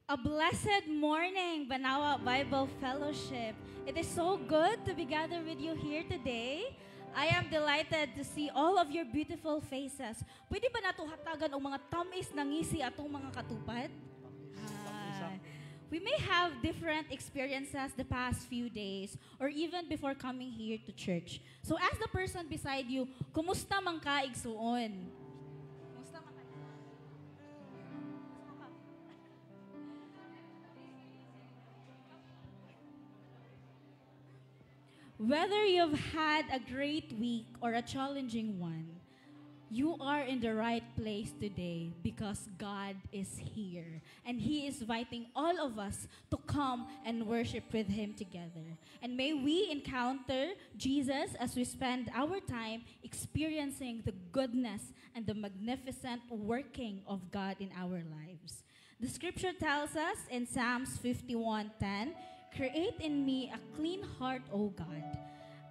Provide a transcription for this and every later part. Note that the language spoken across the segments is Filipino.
A blessed morning, Banawa Bible Fellowship. It is so good to be gathered with you here today. I am delighted to see all of your beautiful faces. Pwede ba nato hatagan ang mga tamis ng ngisi atong mga katupad? Hi. We may have different experiences the past few days or even before coming here to church. So ask the person beside you, kumusta man ka igsuon? Kumusta man ka? Whether you've had a great week or a challenging one, you are in the right place today because God is here and He is inviting all of us to come and worship with Him together. And may we encounter Jesus as we spend our time experiencing the goodness and the magnificent working of God in our lives. The scripture tells us in Psalms 51:10, "Create in me a clean heart, O God,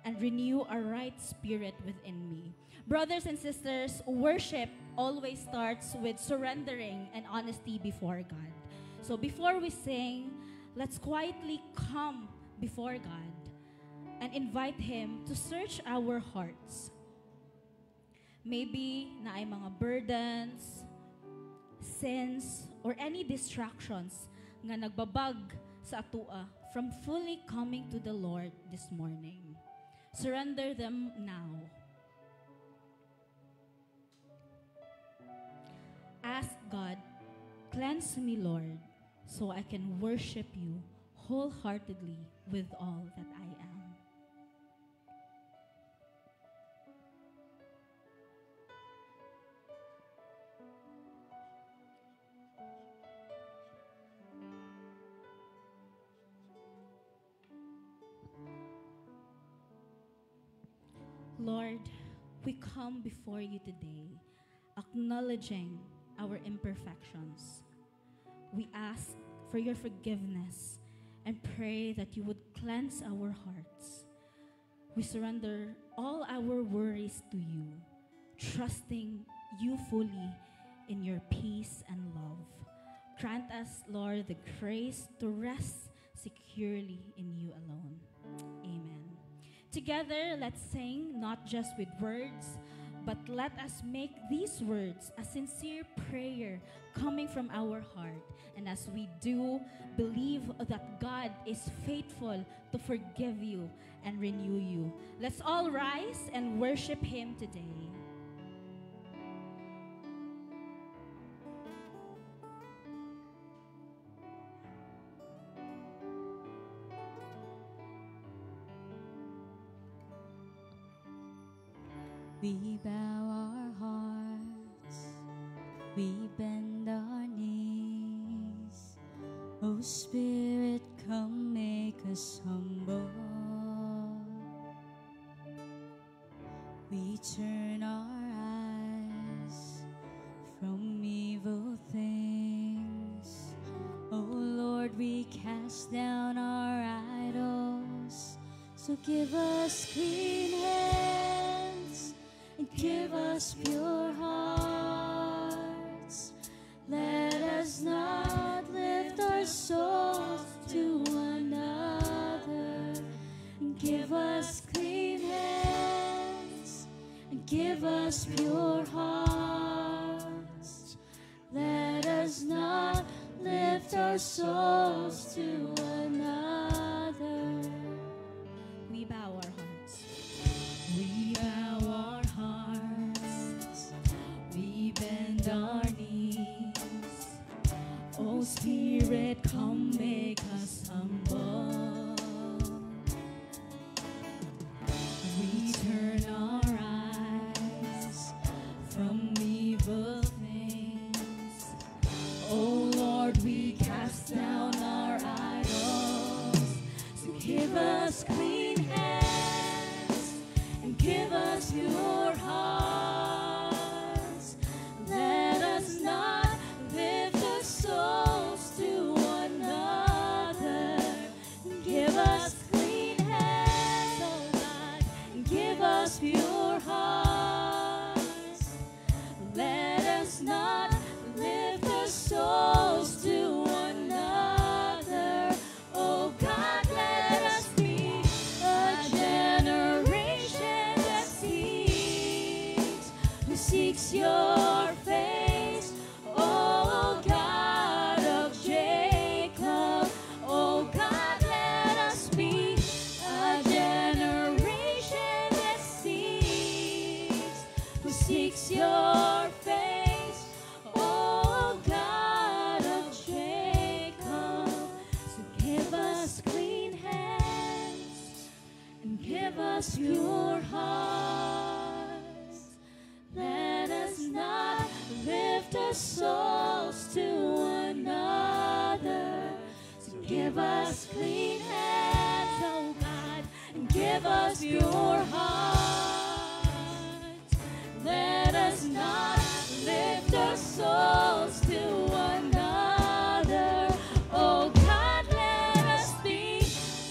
and renew a right spirit within me." Brothers and sisters, worship always starts with surrendering and honesty before God. So before we sing, let's quietly come before God and invite Him to search our hearts. Maybe na ay mga burdens, sins, or any distractions nga nagbabag sa atua from fully coming to the Lord this morning. Surrender them now. Ask God, cleanse me, Lord, so I can worship you wholeheartedly with all that I am. Lord, we come before you today, acknowledging our imperfections. We ask for your forgiveness and pray that you would cleanse our hearts. We surrender all our worries to you, trusting you fully in your peace and love. Grant us, Lord, the grace to rest securely in you alone. Amen. Together, let's sing not just with words, but let us make these words a sincere prayer coming from our heart. And as we do, believe that God is faithful to forgive you and renew you. Let's all rise and worship Him today. We bow our hearts, we bend our knees. Oh Spirit, come make us humble. We turn our eyes from evil things. Oh Lord, we cast down our idols. So give us clean hands and give us pure hearts. Let us not lift our souls to another. And give us clean hands and give us pure hearts. Let us not lift our souls to another. We bow our hearts. We bow our hearts, we bend our knees. Oh Spirit, come make us humble. We turn our eyes from evil things. Oh Lord, we cast down our idols. So give us clean hands and give us pure hearts. Let us not lift our souls to another. Give us clean hands, oh God, and give us pure hearts. Let us not lift our souls to another. Give us clean hands, oh God, and give us pure hearts. Let us not lift our souls to another. Oh God, let us be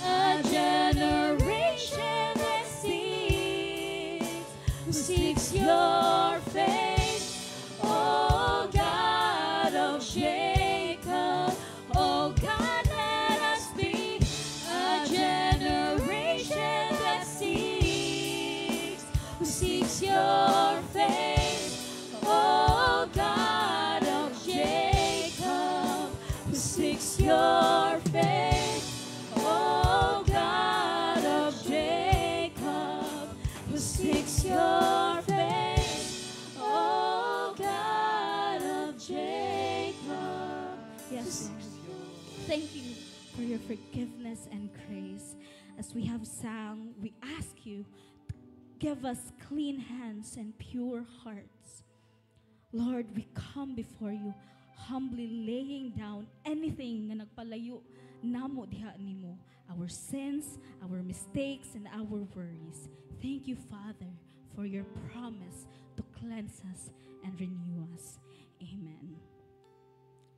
a generation that seeks your face, oh God of Jacob. Oh God, let us be a generation that seeks your face, oh God of Jacob, who seeks your face, oh God of Jacob, who seeks your face, oh God of Jacob. Yes, Lord. Thank you for your forgiveness and grace. As we have sang, we ask you to give us clean hands and pure hearts. Lord, we come before you humbly laying down anything na nagpalayo namo diha nimo, our sins, our mistakes, and our worries. Thank you, Father, for your promise to cleanse us and renew us. Amen.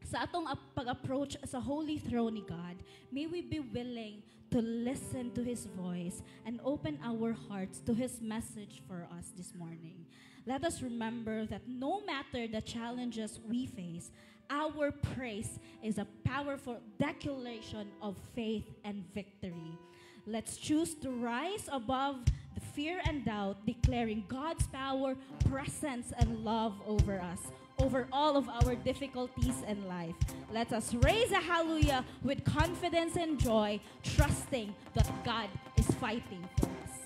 Sa atong pag-approach sa holy throne ni God, may we be willing to listen to His voice and open our hearts to His message for us this morning. Let us remember that no matter the challenges we face, our praise is a powerful declaration of faith and victory. Let's choose to rise above the fear and doubt, declaring God's power, presence, and love over us, over all of our difficulties in life. Let us raise a hallelujah with confidence and joy, trusting that God is fighting for us.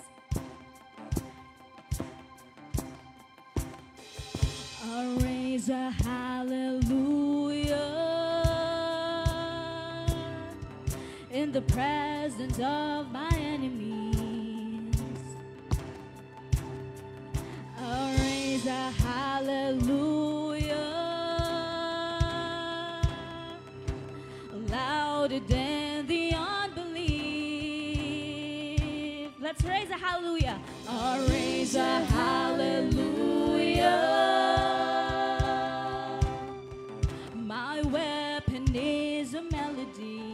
I'll raise a hallelujah in the presence of my enemies. I'll raise a hallelujah louder than the unbelief. Let's raise a hallelujah. I'll raise a hallelujah. My weapon is a melody.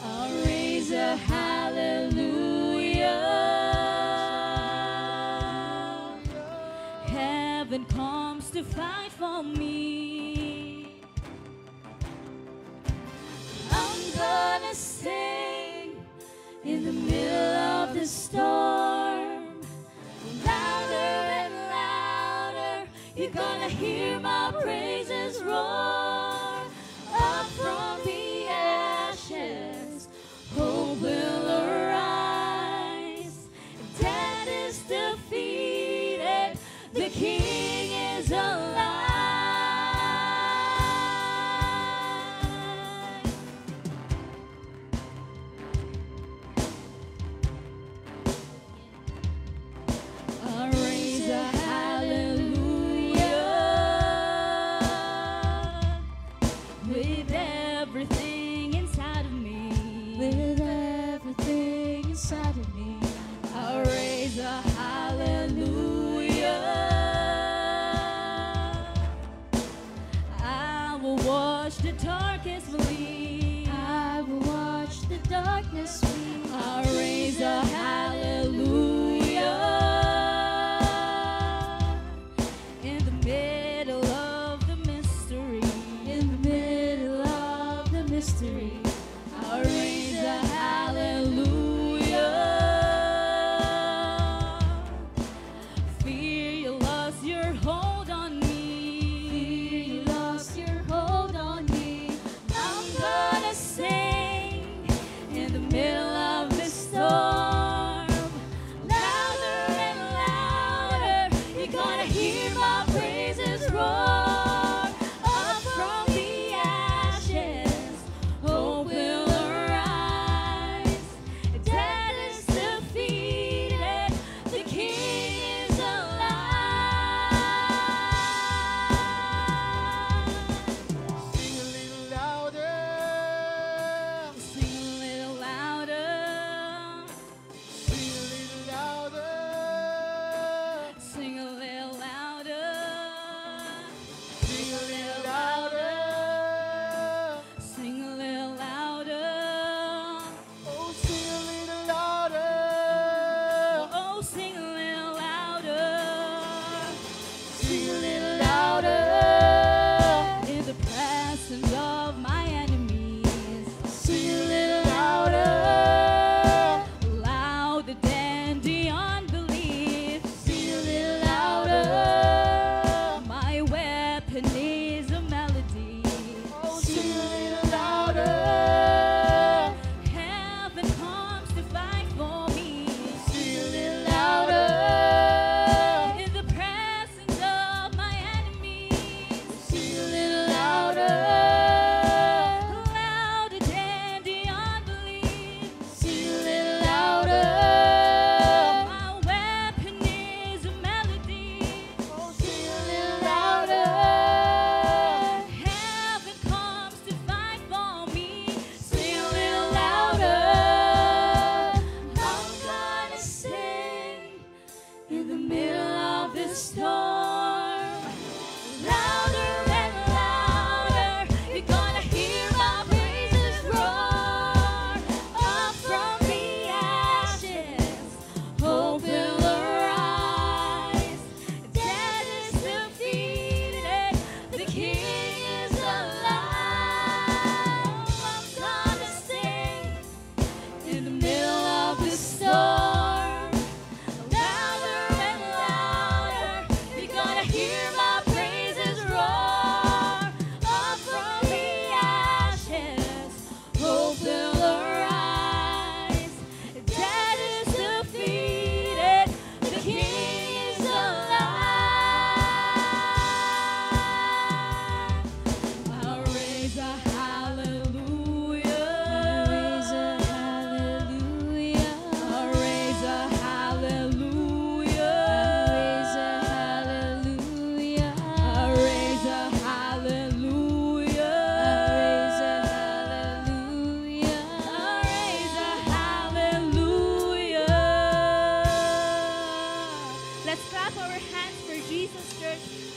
I'll raise a hallelujah. Heaven comes to fight for me. I'm gonna sing in the middle of the storm, louder and louder. You're gonna hear my praises roar up from the ashes. Hope will arise. Death is defeated. The King is alive. I'll raise a hallelujah with everything inside of me. With everything inside of me, I'll raise a hallelujah. I will watch the darkness flee. I will watch the darkness flee. I'll raise a hallelujah in the middle of the mystery. In the middle of the mystery, I'll raise a hallelujah. Fear you lost your hold on me. Fear you lost your hold on me. I'm gonna sing in the middle of the storm, louder and louder. You're gonna hear my praises roar up from the ashes. Hope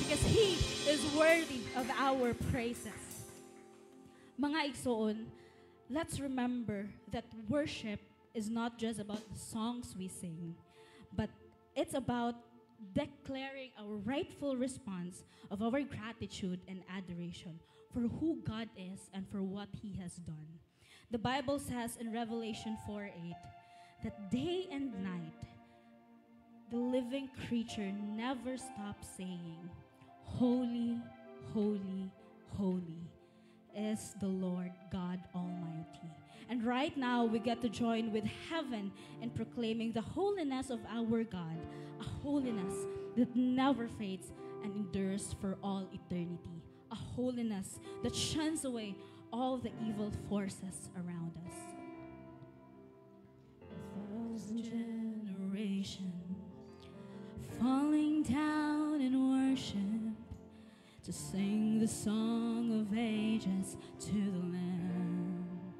because He is worthy of our praises. Mga igsoon, let's remember that worship is not just about the songs we sing, but it's about declaring our rightful response of our gratitude and adoration for who God is and for what He has done. The Bible says in Revelation 4:8 that day and night, the living creature never stops saying, "Holy, holy, holy is the Lord God Almighty." And right now, we get to join with heaven in proclaiming the holiness of our God, a holiness that never fades and endures for all eternity, a holiness that shuns away all the evil forces around us. 1,000 generations falling down in worship to sing the song of ages to the Lamb.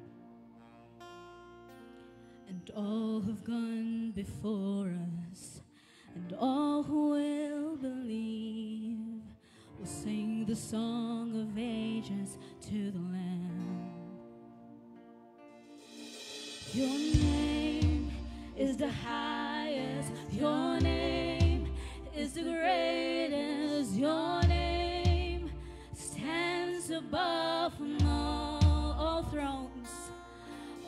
And all who've gone before us and all who will believe will sing the song of ages to the Lamb. Your name is the highest, your name is the greatest, your name stands above them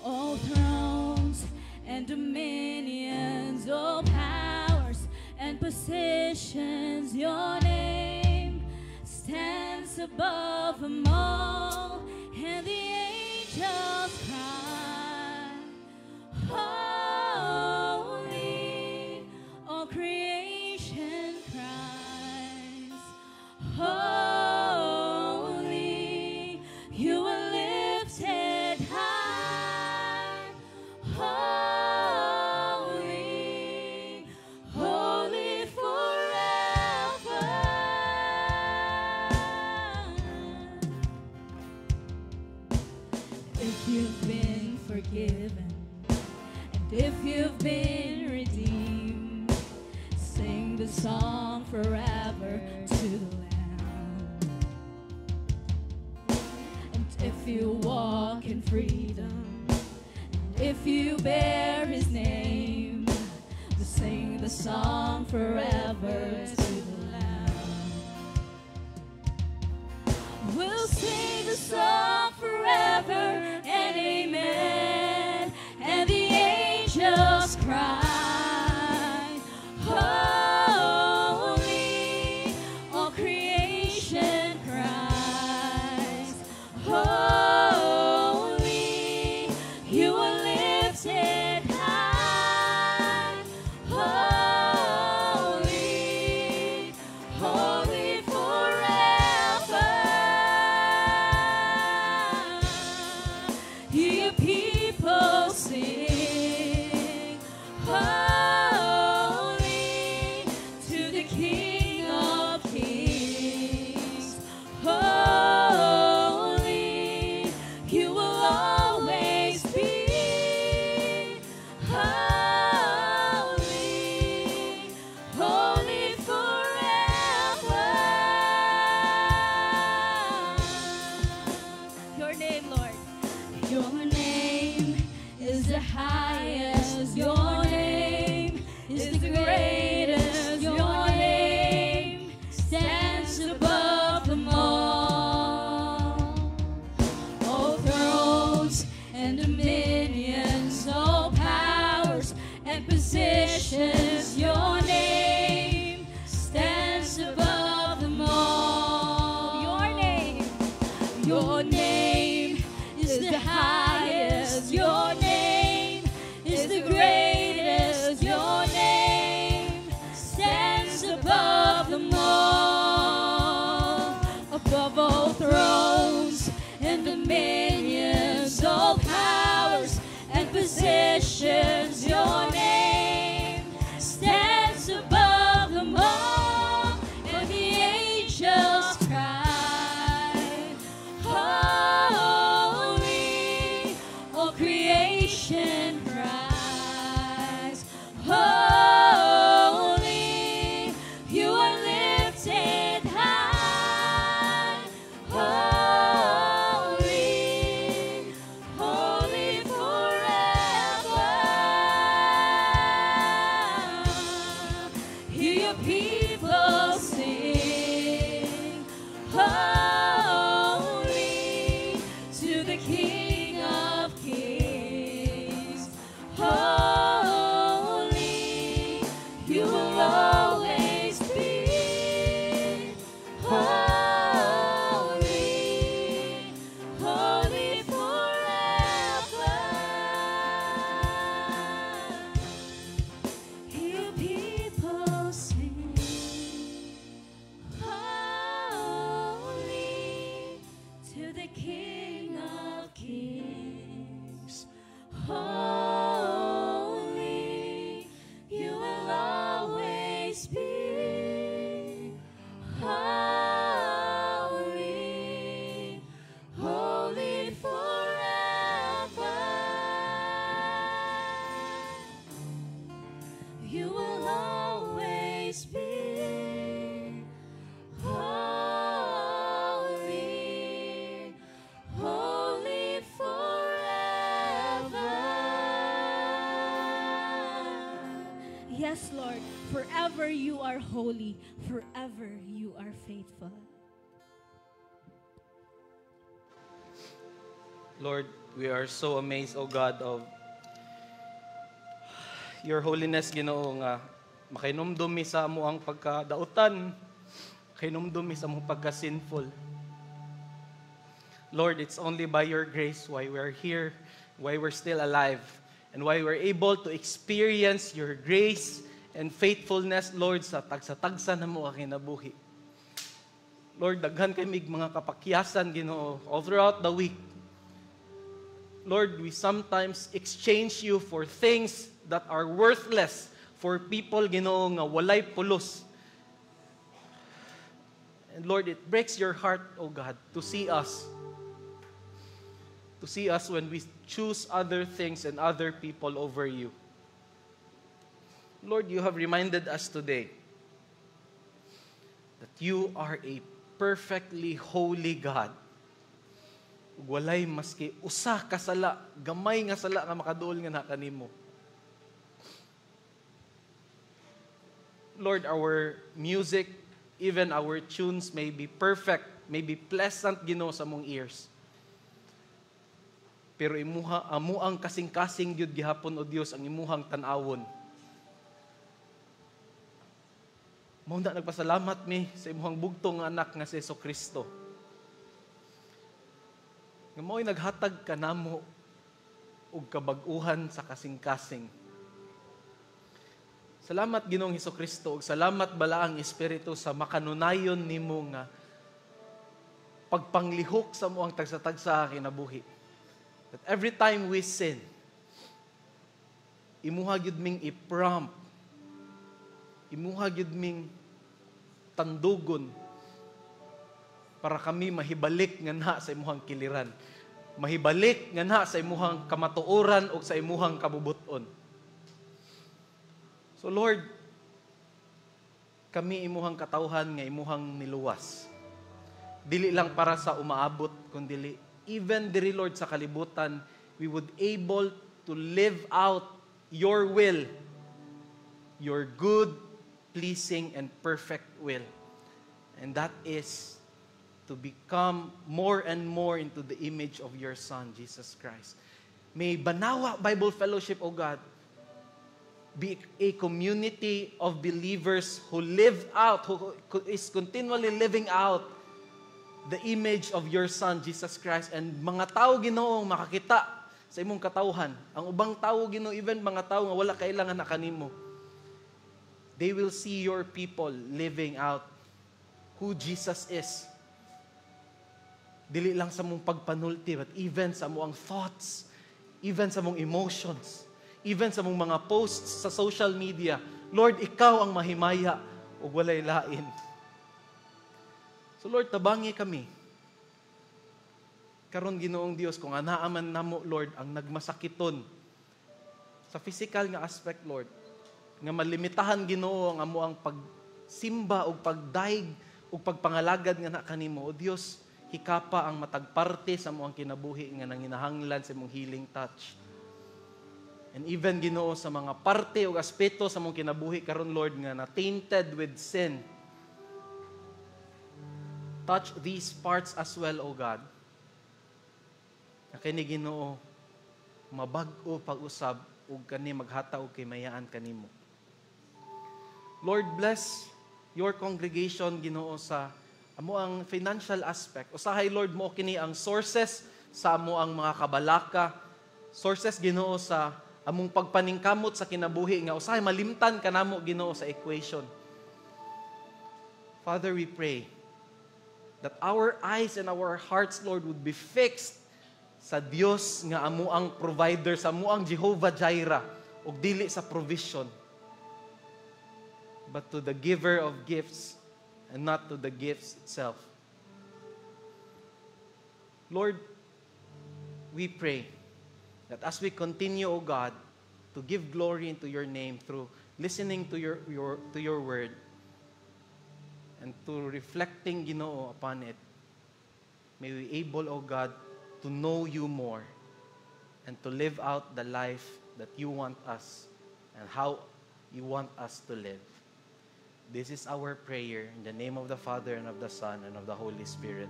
all thrones and dominions, all powers and positions. Your name stands above them all, and the angels cry, holy, all creation cries, holy, you are lifted high, holy, holy forever. If you've been forgiven, and if you've been redeemed, sing the song forever to the Lamb. And if you walk in freedom, and if you bear His name, we'll sing the song forever to the Lamb. We'll sing the song forever and amen. And the angels cry, holy, all creation cries, holy, you are lifted high, holy, holy forever. Hear people sing, holy, to the King of Kings, holy, you will always be, holy, holy forever. Your name, Lord. Your name is the highest. Your name is the greatest. Your name stands above them all. All thrones and dominions, all powers and positions. Your name stands above them all. Your name is the highest. Your name is the greatest. Your name stands above them all. Above all thrones and dominions, all powers and positions. Your name stands above them all, and the angels cry, holy, holy to the King of Kings. Holy, you will always be. Holy, holy forever. Hear people sing. Holy to the King of Kings. Holy, you will always be. Holy, holy forever. You will always be. Holy, holy forever. Yes, Lord, forever you are holy, forever you are faithful. Lord, we are so amazed, O God, of your holiness, Ginoo, nga makinumdumi sa amo ang pagkadautan, makinumdumi sa amo pagka-sinful. Lord, it's only by your grace why we are here, why we're still alive, and why we're able to experience your grace and faithfulness, Lord, sa tagsa-tagsa na mo ang kinabuhi. Lord, daghan kami mga kapakyasan, Ginoo, all throughout the week. Lord, we sometimes exchange you for things that are worthless, for people, Ginoo, nga walay pulos. And Lord, it breaks your heart, O God, to see us when we choose other things and other people over you. Lord, you have reminded us today that you are a perfectly holy God. Walay maski usa ka sala, gamay nga sala nga makaduol nga na kanimo. Lord, our music, even our tunes may be perfect, may be pleasant, Ginoo, sa mong ears. Pero amuang kasing-kasing gyud gihapon, O Dios, ang imuhang tan-awon. Mao na nagpasalamat mi sa imuhang bugtong nga anak nga si Jesucristo. Nga mo'y naghatag ka namo og kabag-uhan sa kasing-kasing. Salamat, Ginoong Jesucristo, ug salamat bala ang Espiritu sa makanunayon nimo nga pagpanglihok sa moang tagsa-tagsa kinabuhi. That every time we sin, imuha gyud ming i-prompt, imuha gyud ming tandugon para kami mahibalik nga na sa imuhang kiliran. Mahibalik nga na sa imuhang kamatuoran o sa imuhang kabubuton. So Lord, kami imuhang katawhan nga imuhang niluwas. Dili lang para sa umaabot, kundi even diri, Lord, sa kalibutan, we would able to live out your will, your good, pleasing, and perfect will. And that is to become more and more into the image of your Son, Jesus Christ. May Banawa Bible Fellowship, O God, be a community of believers who live out, who is continually living out the image of your Son, Jesus Christ. And mga tao, Ginoo, makakita sa imong katawhan. Ang ubang tao, Ginoo, even mga tao nga wala kailangan na kanimo, they will see your people living out who Jesus is. Dili lang sa mong pagpanulti, but even sa mong thoughts, even sa mong emotions, even sa mong mga posts sa social media. Lord, ikaw ang mahimaya o walay lain. So Lord, tabangi kami. Karon, Ginoong Dios, kung anaaman namo, Lord, ang nagmasakiton sa physical nga aspect, Lord, nga malimitahan, Ginoo, ang amo ang pagsimba o pagdaig o pagpangalagad nga na kanimo. O Dios, hikapa ang matagparte sa mo ang kinabuhi nga nanginahanglan sa mong healing touch. And even, Ginoo, sa mga parte o aspeto sa mong kinabuhi karon, Lord, nga na tainted with sin, touch these parts as well, O God. Na kini Ginoo mabag-o pag-usab ug kani maghataw kay mayaan kanimo. Lord, bless your congregation, Ginoo, sa amo ang financial aspect. Usahay, Lord, mo kini ang sources sa amo ang mga kabalaka, sources, Ginoo, sa among pagpaningkamot sa kinabuhi nga usahay malimtan kanamo, Ginoo, sa equation. Father, we pray that our eyes and our hearts, Lord, would be fixed sa Dios nga amo ang provider, sa amo ang Jehovah Jireh, ug dili sa provision, but to the giver of gifts and not to the gifts itself. Lord, we pray that as we continue, O God, to give glory into your name through listening to your word and to reflecting, Ginoo, upon it, may we able, O God, to know you more and to live out the life that you want us and how you want us to live. This is our prayer in the name of the Father and of the Son and of the Holy Spirit.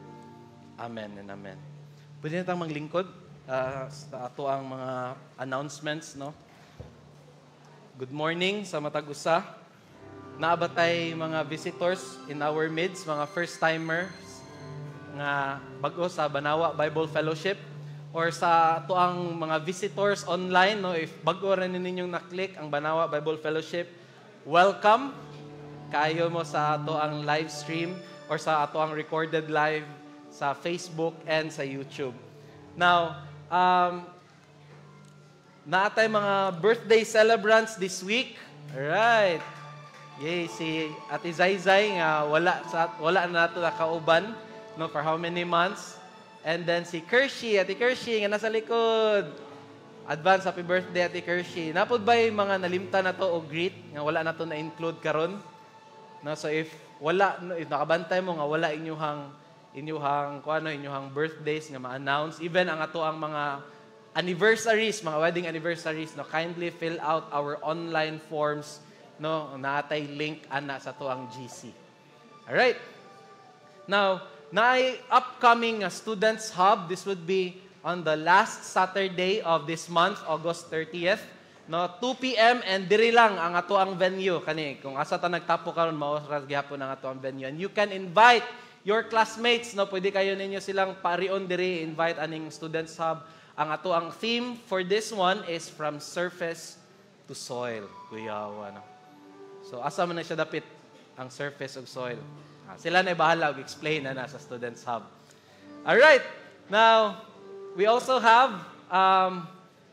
Amen and amen. Pwede na tayong maglingkod sa ato ang mga announcements, no? Good morning sa matag usa. Naabatay mga visitors in our midst, mga first-timers nga bag-o sa Banawa Bible Fellowship or sa ato ang mga visitors online, no? If bag-o rin ninyong na-click ang Banawa Bible Fellowship, welcome kayo mo sa ato ang live stream or sa ato ang recorded live sa Facebook and sa YouTube. Now, naatay mga birthday celebrants this week. Alright. Yay, si Ate Zayzay nga wala na nato nakauban, no, for how many months. And then si Kershi, Ate Kershi nga nasa likod. Advance happy birthday, Ate Kershi. Napod ba yung mga nalimtan na to o greet nga wala na to na-include karon? No, so if nakabantay mo nga wala inyuhang birthdays nga ma-announce, even ang ato ang mga anniversaries, mga wedding anniversaries, no, kindly fill out our online forms, no, naatay link ana sa to ang GC. All right. Now, na upcoming Students Hub, this would be on the last Saturday of this month, August 30th. No, 2 p.m. and diri lang ang ato ang venue kani. Kung asa ta nagtapo karon maoras gyapon ang ato ang venue. And you can invite your classmates, no, pwede kayo ninyo silang parion diri, invite aning Students Hub. Ang ato ang theme for this one is from surface to soil. Kuyawa, no. So asa man na siya dapit ang surface ug soil. Sila na bahala og explain na sa Students Hub. All right. Now, we also have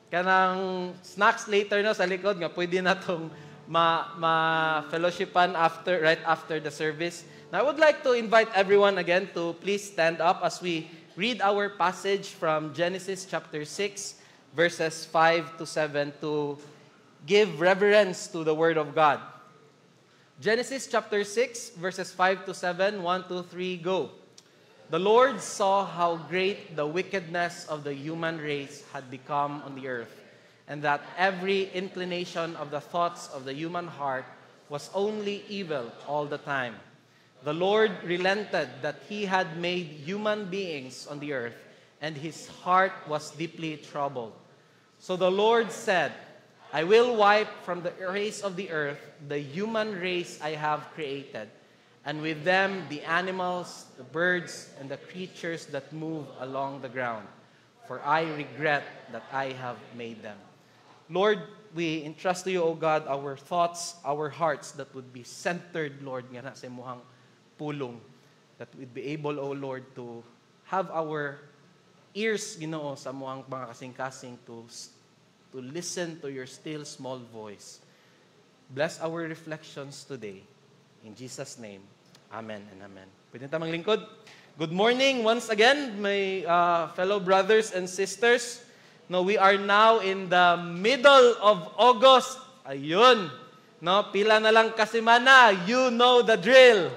kanang snacks later no sa likod nga pwede na tong ma-fellowshipan right after the service. Now, I would like to invite everyone again to please stand up as we read our passage from Genesis chapter 6, verses 5 to 7 to give reverence to the Word of God. Genesis chapter 6, verses 5 to 7, 1, 2, 3, go. The Lord saw how great the wickedness of the human race had become on the earth, and that every inclination of the thoughts of the human heart was only evil all the time. The Lord relented that he had made human beings on the earth, and his heart was deeply troubled. So the Lord said, I will wipe from the face of the earth the human race I have created, and with them the animals, the birds, and the creatures that move along the ground. For I regret that I have made them. Lord, we entrust to you, O God, our thoughts, our hearts that would be centered, Lord, nga na sa imuhang pulong. That we'd be able, O Lord, to have our ears, Ginoo, sa imuhang mga kasing-kasing to listen to your still small voice. Bless our reflections today. In Jesus' name. Amen and amen. Pwede tayo maglingkod. Good morning once again, my fellow brothers and sisters. No, we are now in the middle of August. Ayun. No, pila na lang kasimana. You know the drill.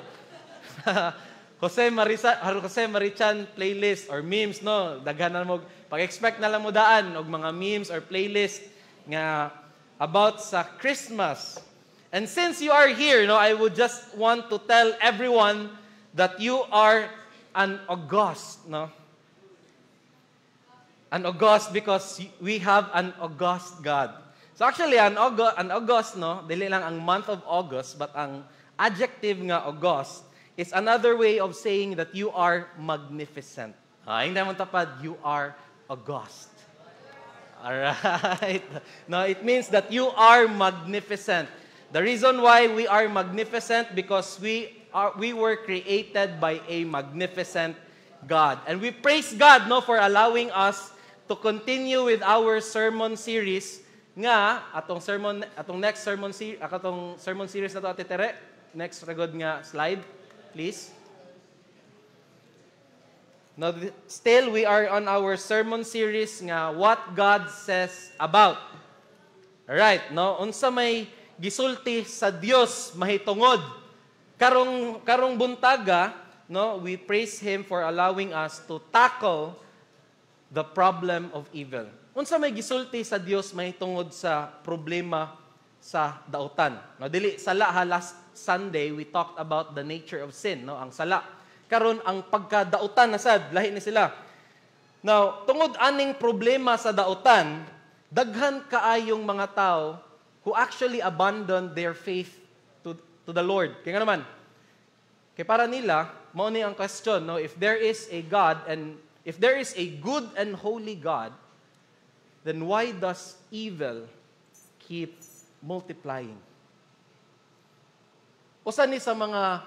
Jose Marichan playlist or memes, no. Daghanan mo, pag-expect na lang mo daan og mga memes or playlist nga about sa Christmas. And since you are here, no, I would just want to tell everyone that you are an august, no? An august because we have an august God. So actually, an august, no? Dili lang ang month of August, but ang adjective nga august is another way of saying that you are magnificent. Hindi mo tapad, you are august. Alright. No, it means that you are magnificent. The reason why we are magnificent because we were created by a magnificent God. And we praise God, no, for allowing us to continue with our sermon series nga atong next sermon series na to Ate Tere. Next ragod nga slide, please. Now, still we are on our sermon series nga what God says about. Alright, no? Unsa may gisulti sa Dios mahitungod. Karong buntaga, no, we praise Him for allowing us to tackle the problem of evil. Unsa may gisulti sa Dios mahitungod sa problema sa dautan. No, dili sala ha, last Sunday we talked about the nature of sin, no, ang sala. Karon ang pagkadautan nasad lahi ni sila. Now, tungod aning problema sa dautan, daghan kaayong mga tao who actually abandoned their faith to the Lord. Kaya nga naman, kaya para nila, mao ni ang question, no? If there is a God and if there is a good and holy God, then why does evil keep multiplying? Usa ni sa mga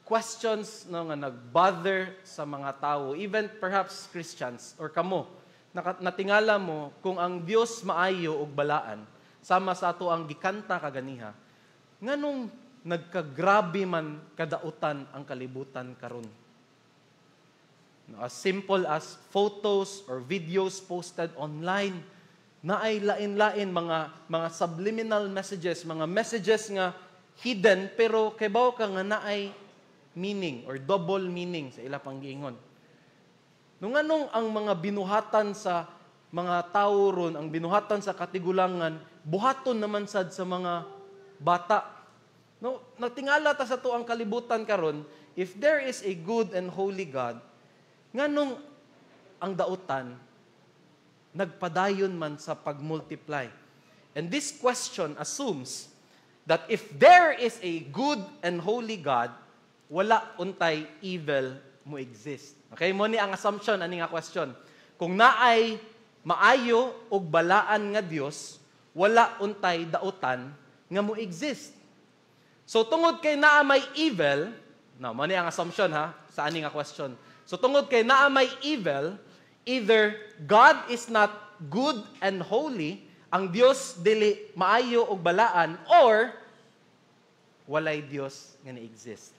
questions, no, nga nag-bother sa mga tao, even perhaps Christians or kamo, natingala mo kung ang Dios maayo og balaan, sama sa ato ang gikanta kaganiha, nganong nagkagrabe man kadautan ang kalibutan karon. As simple as photos or videos posted online, na ay lain-lain mga subliminal messages, mga messages nga hidden pero kebaw ka nga na ay meaning or double meaning sa ila pang giingon. Nung anong ang mga binuhatan sa mga tao ron, ang binuhatan sa katigulangan, buhaton naman sad sa mga bata. No, natingala ta sa to ang kalibutan karon, if there is a good and holy God, nganong ang dautan nagpadayon man sa pagmultiply. And this question assumes that if there is a good and holy God, wala untay evil mo exist. Okay, mo ni ang assumption ani nga question. Kung naay maayo og balaan nga Dios, wala untay dautan nga mo exist. So tungod kay naa may evil, no, mo ni ang assumption ha sa ani nga question. So tungod kay naa may evil, either God is not good and holy, ang Dios dili maayo og balaan, or walay Dios nga na-exist.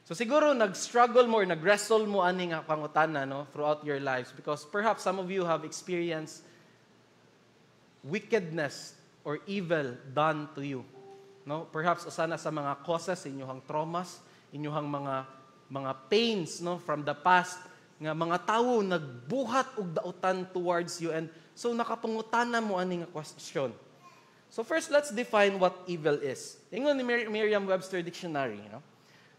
So siguro nag-struggle mo or nag-wrestle mo ani nga pangutana, no, throughout your lives because perhaps some of you have experienced wickedness or evil done to you. No? Perhaps usana sa mga causes, inyong traumas, inyong mga pains, no, from the past nga mga tawo nagbuhat og dautan towards you, and so nakapangutana mo ani nga question. So first, let's define what evil is. Ingon ni Merriam-Webster Dictionary, you know?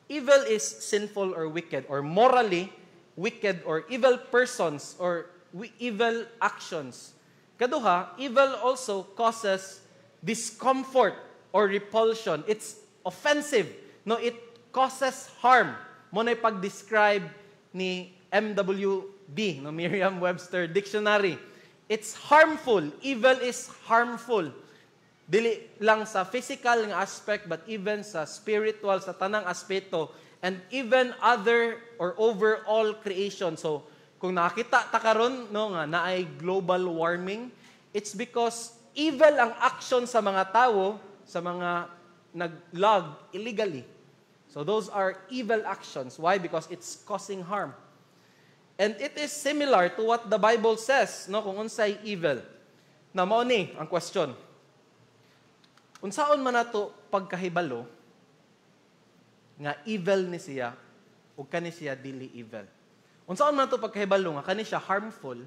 Evil is sinful or wicked, or morally wicked, or evil persons, or evil actions. Kaduha, evil also causes discomfort or repulsion. It's offensive. No, it causes harm. Mo na pag-describe ni MWD, no, Merriam-Webster Dictionary. It's harmful. Evil is harmful. Dili lang sa physical nga aspect, but even sa spiritual, sa tanang aspeto, and even other or overall creation. So, kung nakita ta karon, no, nga naay global warming, it's because evil ang action sa mga tao, sa mga nag-log illegally. So those are evil actions. Why? Because it's causing harm. And it is similar to what the Bible says, no, kung unsay evil. Na mao ni ang question. Unsaon man nato pagkahibalo nga evil ni siya o kani siya dili evil. Unsaon man nato pagkahibalo nga kani siya harmful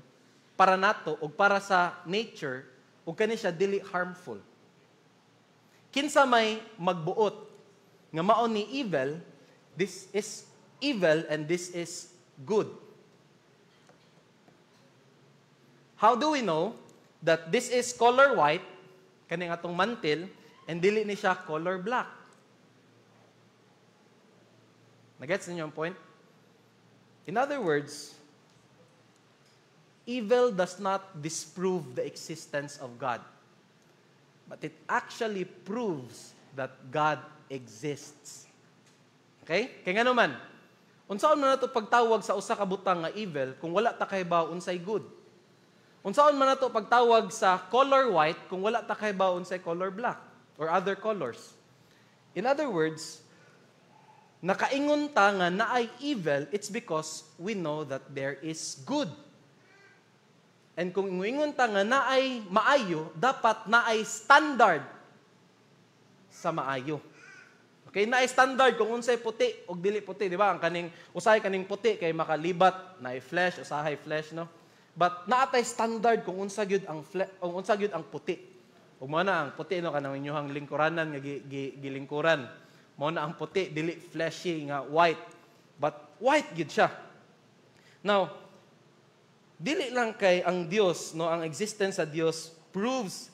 para nato o para sa nature o kani siya dili harmful. Kinsa may magbuot nga mao ni evil This is evil and this is good. How do we know that this is color white, kaning atong mantil, and dili ni siya color black? Nagets ninyo ang point? In other words, evil does not disprove the existence of God, but it actually proves that God exists. Okay? Kaya nga naman, unsaon man nato pagtawag sa usa ka butang nga evil kung wala ta kahibaw unsay good? Unsaon man nato pagtawag sa color white kung wala ta kahibaw unsay color black or other colors? In other words, nakaingon ta nga naay evil, it's because we know that there is good. And kung ingon ta nga naay maayo, dapat naay standard sa maayo. Okay, naay standard kung unsay puti o dili puti, di ba? Ang kaning usahay kaning puti kay makalibat, naay flesh, usahay flesh, no? But naatay standard kung unsa gyud ang puti. Ug mo na ang puti no kanang inyong lingkuranan nga gilingkuran. Mo na ang puti dili fleshy nga white, but white gyud siya. Now, dili lang kay ang Dios, no, ang existence sa Dios proves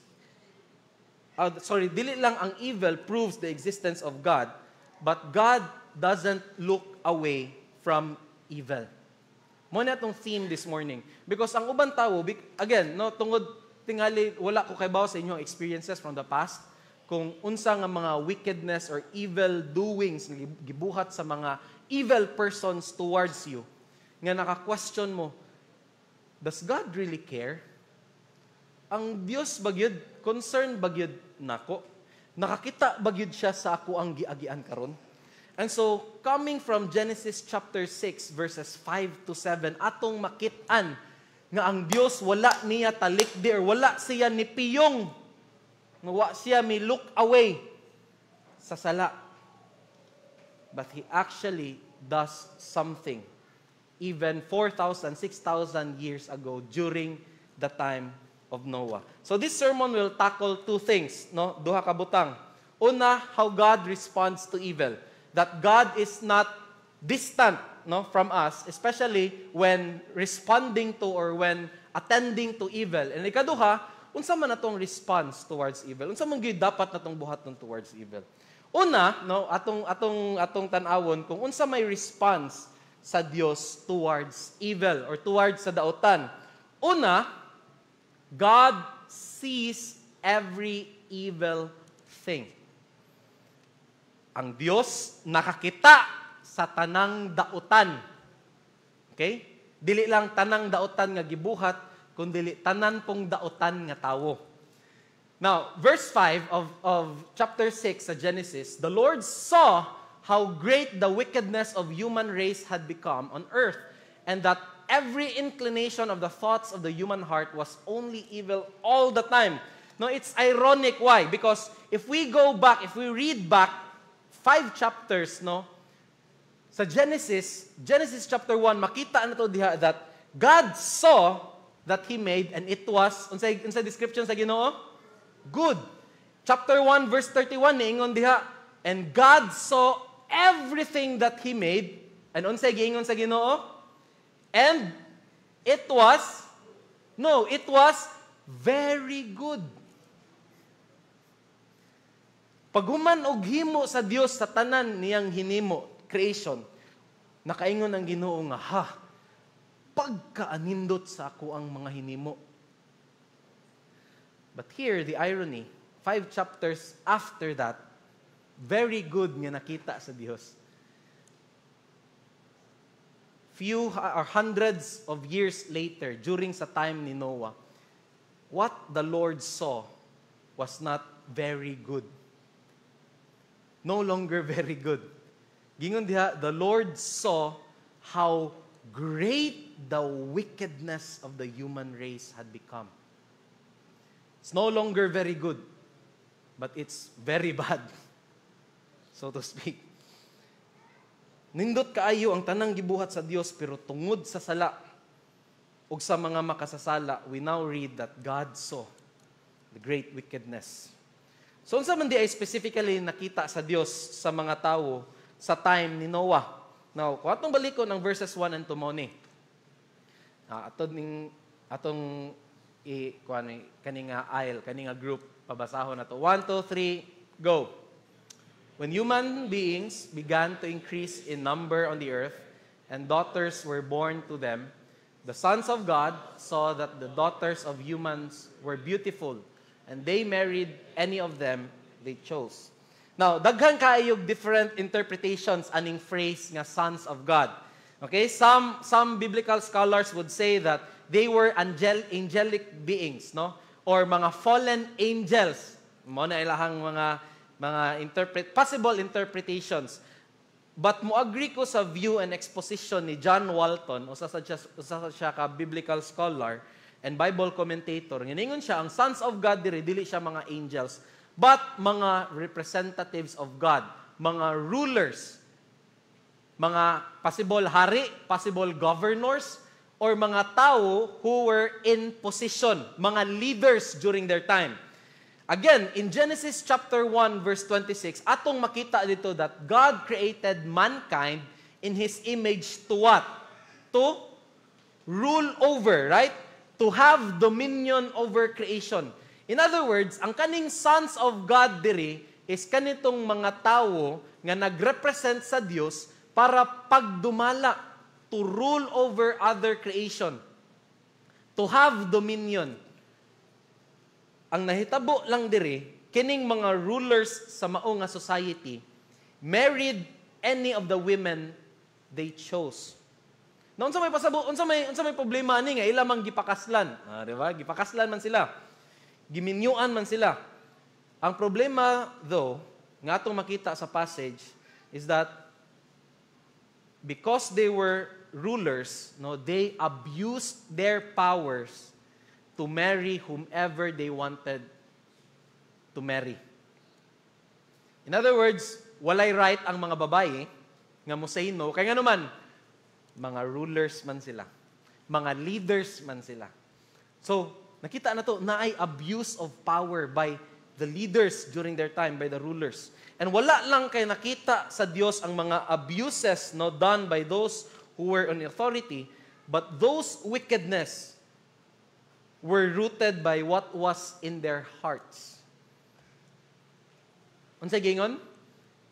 dili lang ang evil proves the existence of God, but God doesn't look away from evil. Mo na itong theme this morning. Because ang ubang tao, again, no, tungod tingali, wala ko kaybaw sa inyong experiences from the past, kung unsa nga mga wickedness or evil doings na gibuhat sa mga evil persons towards you, nga naka-question mo, does God really care? Ang Diyos bagyod, concerned bagyod nako? Nakakita bagyod siya sa ako ang giagian karon? And so, coming from Genesis chapter 6, verses 5 to 7, atong makitaan nga ang Diyos wala niya talikdi or wala siya ni piyong, wala siya may look away sa sala. But He actually does something even 4,000, 6,000 years ago during the time of Noah. So this sermon will tackle two things, no? Duha ka butang. Una, how God responds to evil. That God is not distant, no, from us, especially when responding to or when attending to evil. And ikaduha, unsa man atong response towards evil? Unsa man gyud dapat natong buhaton towards evil? Una, no, atong tan-awon kung unsa may response sa Dios towards evil or towards sa dautan. Una, God sees every evil thing. Ang Diyos nakakita sa tanang dautan. Okay? Dili lang tanang dautan nga gibuhat, kundi tanan pong dautan nga tawo. Now, verse 5 of chapter 6 sa Genesis, the Lord saw how great the wickedness of human race had become on earth, and that every inclination of the thoughts of the human heart was only evil all the time. No, it's ironic. Why? Because if we go back, if we read back 5 chapters, no, sa Genesis chapter 1, makita na to diha that God saw that He made, and it was, unsay description sa Ginoo? Good. Chapter 1, verse 31, niingon diha, and God saw everything that He made, and unsay giingon sa Ginoo? And it was very good. Paghuman og himo sa Dios sa tanan niyang hinimo, creation, nakaingon ang Ginoo nga, ha, pagkaanindot sa ako ang mga hinimo. But here, the irony, 5 chapters after that, very good nga nakita sa Dios. Few or hundreds of years later, during sa time ni Noah, what the Lord saw was not very good. No longer very good. Gingon diha, the Lord saw how great the wickedness of the human race had become. It's no longer very good, but it's very bad, so to speak. Nindot kaayo ang tanang gibuhat sa Dios, pero tungod sa sala ug sa mga makasasala, we now read that God saw the great wickedness. So unsa man di ay specifically nakita sa Dios sa mga tawo sa time ni Noah. Now, kung atong baliko ng verses 1 and 2 mo ni, atong kaninga aisle, kaninga group, pabasahon na to. 1, 2, 3, go. When human beings began to increase in number on the earth, and daughters were born to them, the sons of God saw that the daughters of humans were beautiful, and they married any of them they chose. Now, daghan kaayog different interpretations aning phrase nga sons of God. Okay, some biblical scholars would say that they were angelic beings, no? Or mga fallen angels. Mo na ilahang mga possible interpretations. But mo agree ko sa view and exposition ni John Walton, usa sa siya ka biblical scholar and Bible commentator. Nginingon siya ang sons of God dili siya mga angels, but mga representatives of God, mga rulers, mga possible hari, possible governors, or mga tao who were in position, mga leaders during their time. Again, in Genesis chapter 1 verse 26, atong makita dito that God created mankind in His image to what? To rule over, right? To have dominion over creation. In other words, ang kaning sons of God diri is kanitong mga tao nga nagrepresent sa Dios para pagdumala, to rule over other creation, to have dominion. Ang nahitabo lang diri, kining mga rulers sa mao nga society married any of the women they chose. Na unsa may pasabo, unsa may problema ani nga ila mang gipakaslan, di ba? Gipakaslan man sila. Giminyuan man sila. Ang problema though, nga atong makita sa passage is that because they were rulers, no, they abused their powers to marry whomever they wanted to marry. In other words, walay right ang mga babae nga mo say no, kaya nga naman, mga rulers man sila, mga leaders man sila. So, nakita na to, na ay abuse of power by the leaders during their time, by the rulers. And wala lang kay nakita sa Diyos ang mga abuses no done by those who were in authority, but those wickedness were rooted by what was in their hearts. Unsa gingon?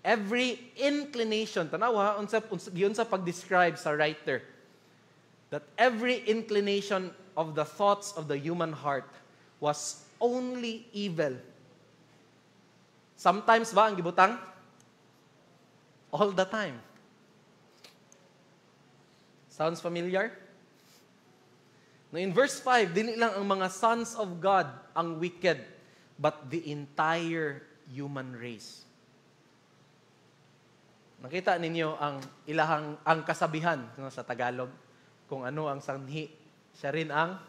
Every inclination, tanawa, unsa pag-describe sa writer, that every inclination of the thoughts of the human heart was only evil. Sometimes ba ang gibutang? All the time. Sounds familiar? No, in verse 5, dili lang ang mga sons of God ang wicked, but the entire human race. Nakita ninyo ang kasabihan no, sa Tagalog, kung ano ang sanhi, siya rin ang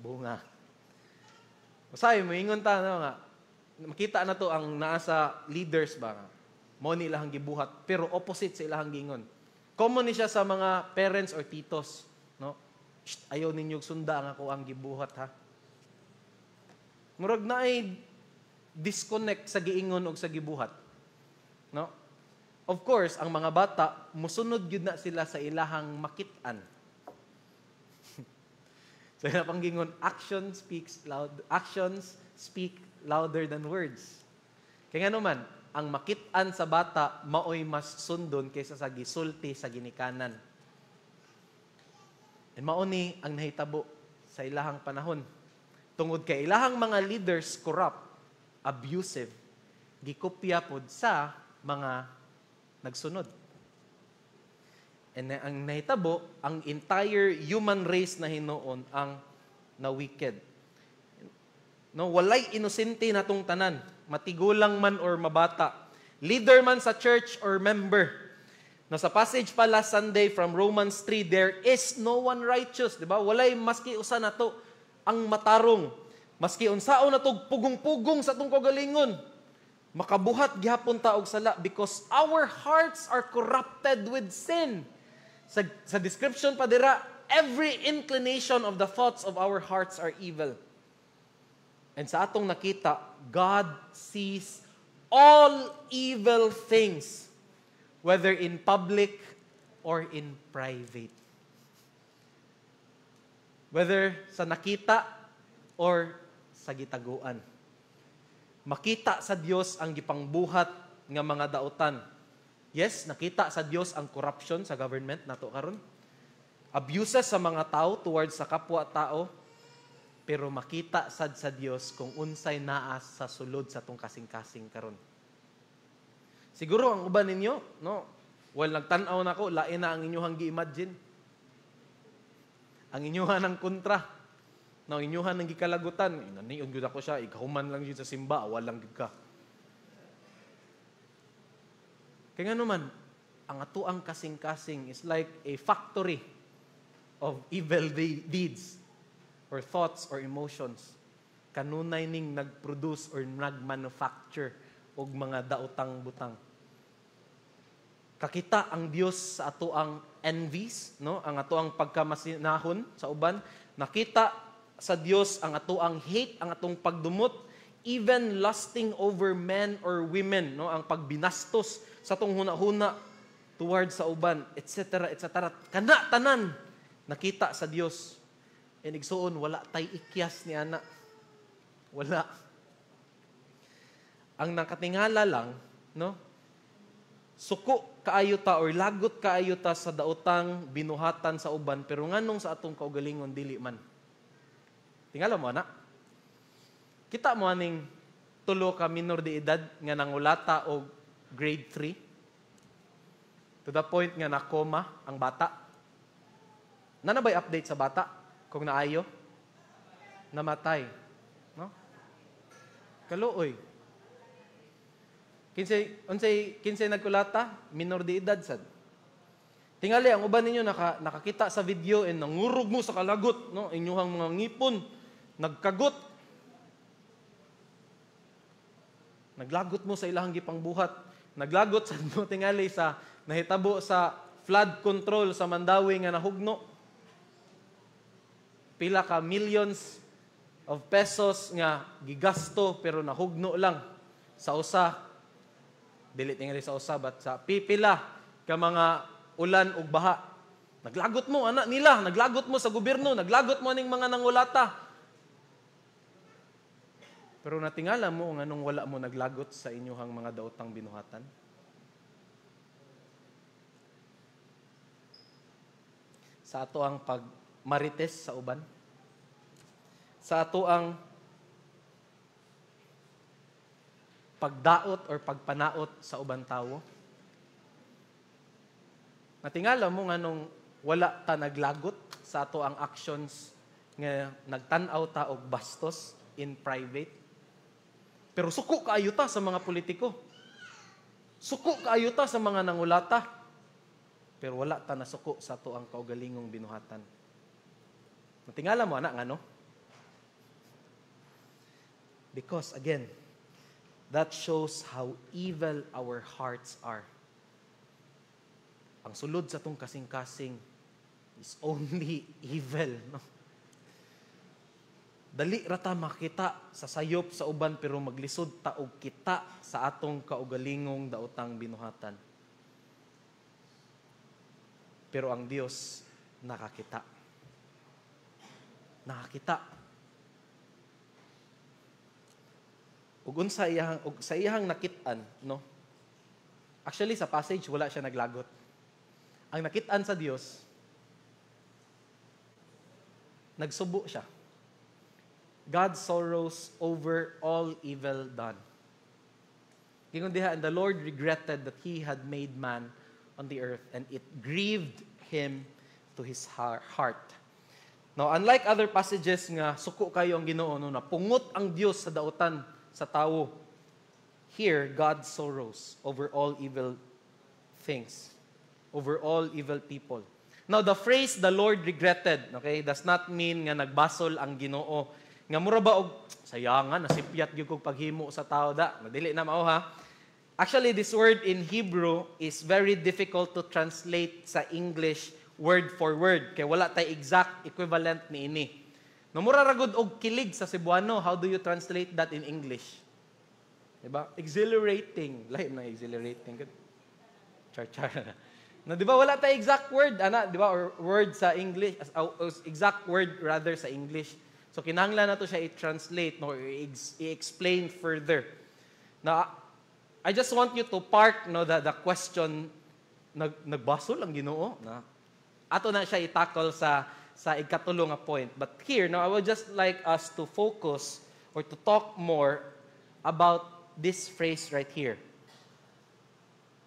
bunga. Masay, moingon ta no, nga, makita na to ang naasa leaders ba, mo ni ilahang gibuhat, pero opposite sa ilahang gingon. Common ni siya sa mga parents or titos, no? Ayaw ninyo sunda nga ko ang gibuhat ha. Murag na ay disconnect sa giingon o sa gibuhat. No? Of course, ang mga bata, musunod yun na sila sa ilahang makitaan. So yun pang gingon, actions speak louder than words. Kaya nga naman, ang makitaan sa bata, maoy mas sundon kaysa sa gisulti sa ginikanan. And mauni ang nahitabo sa ilahang panahon. Tungod kay ilahang mga leaders corrupt, abusive, gikopya pod sa mga nagsunod. And ang nahitabo, ang entire human race na hinuon ang na-wicked. No, walay inosente natong tanan, matigulang man or mabata, leader man sa church or member. No, sa passage pala Sunday from Romans 3, there is no one righteous, di ba? Walay maski usa nato ang matarong, maski unsaon nato pugong-pugong sa atong kagalingon. Makabuhat gihapon ta og sala because our hearts are corrupted with sin. Sa description pa dira, every inclination of the thoughts of our hearts are evil. And sa atong nakita, God sees all evil things whether in public or in private. Whether sa nakita or sa gitaguan. Makita sa Dios ang gipangbuhat nga mga dautan. Yes, nakita sa Dios ang corruption sa government nato karon. Abuses sa mga tao towards sa kapwa-tao, pero makita sad sa Dios kung unsay naa sa sulod sa tong kasing-kasing karon. Siguro ang uban ninyo, no, nagtan-aw nako, lain na ang inyong gi-imagine. Ang inyuhan ng kontra, ang inyuhan ng gikalagutan, naniyon gyud ako siya, ikahuman lang gyud sa simba, walang gyud ka. Kaya nga naman, ang atuang kasing-kasing is like a factory of evil deeds or thoughts or emotions. Kanunay ning nag-produce or nag-manufacture og mga daotang butang. Kakita ang Dios sa atuang envies, no? Ang atuang pagkamasinahon sa uban. Nakita sa Dios ang atuang hate, ang atong pagdumot, even lusting over men or women, no? Ang pagbinastos sa atong huna-huna towards sa uban, etc., etc. Kana tanan nakita sa Dios. Inigsuon wala tay ikyas ni ana. Wala. Ang nakatingala lang, no? Suko kaayo ta or lagot kaayo ta sa daotang binuhatan sa uban, pero nganong sa atong kaugalingon dili man. Tingala mo ana. Kita mo aning tulo ka minor de edad nga nangulata og grade 3. To the point nga nakoma ang bata. Nanabay update sa bata kung naayo? Namatay. No? Kaluoy. Kinsay nagkulata, minor de edad sad. Tingali ang uban ninyo nakakita sa video and nangurog mo sa kalagot, no? Inyuhang mga ngipon nagkagot. Naglagot mo sa ilahang gipangbuhat. Naglagot sad mo tingali sa nahitabo sa flood control sa Mandawi nga nahugno. Pila ka millions of pesos nga gigasto pero nahugno lang sa usa. Dili tingali sa usabat sa pipila ka mga ulan ug baha. Naglagot mo anak nila, naglagot mo sa gobyerno, naglagot mo ning mga nangulata. Pero natingala mo nganong wala mo naglagot sa inyuhang mga daotang binuhatan. Sa ato ang pagmarites sa uban. Sa ato ang pagdaot or pagpanaot sa ubang tao. Natingala mo nga nung wala ta naglagot sa ato ang actions nga nagtan-aw ta og bastos in private. Pero suko kaayo ta sa mga politiko. Suko kaayo ta sa mga nangulata. Pero wala ta nasuko sa ato ang kaugalingong binuhatan. Natingala mo anak ngano? Because again, that shows how evil our hearts are. Ang sulod sa tong kasing-kasing is only evil. No? Dali rata makita sa sayop sa uban pero maglisod ta og kita sa atong kaugalingong daotang binuhatan. Pero ang Dios nakakita. Nakakita. Ug unsa sa iyang nakit-an, no? Actually sa passage wala siya naglagot. Ang nakit-an sa Dios, nagsubo siya. God sorrows over all evil done. Ingon diha, and the Lord regretted that He had made man on the earth, and it grieved Him to His heart. Now, unlike other passages nga suko kayo ang Ginoo, no, na pungot ang Dios sa dautan sa tao. Here, God sorrows over all evil things, over all evil people. Now, the phrase, the Lord regretted, okay, does not mean nga nagbasol ang Ginoo. Nga mura ba og sayangan, nasipyat gyud kog paghimo sa tao da. Madili na mao ha. Actually, this word in Hebrew is very difficult to translate sa English word for word. Kaya wala tay exact equivalent ni ini. Namura ragod og kilig sa Cebuano, how do you translate that in English? Diba? Exhilarating. Lain na exhilarating. Char. No, di ba wala tayo exact word, ana, di ba? Or word sa English, exact word rather sa English. So kinahanglan na to siya i-translate no, or i-explain further. Now, I just want you to park no, the question, nagbasol ang Ginoo. Na, ato na siya i-tackle sa ikatulong nga point. But here, now, I would just like us to focus or to talk more about this phrase right here.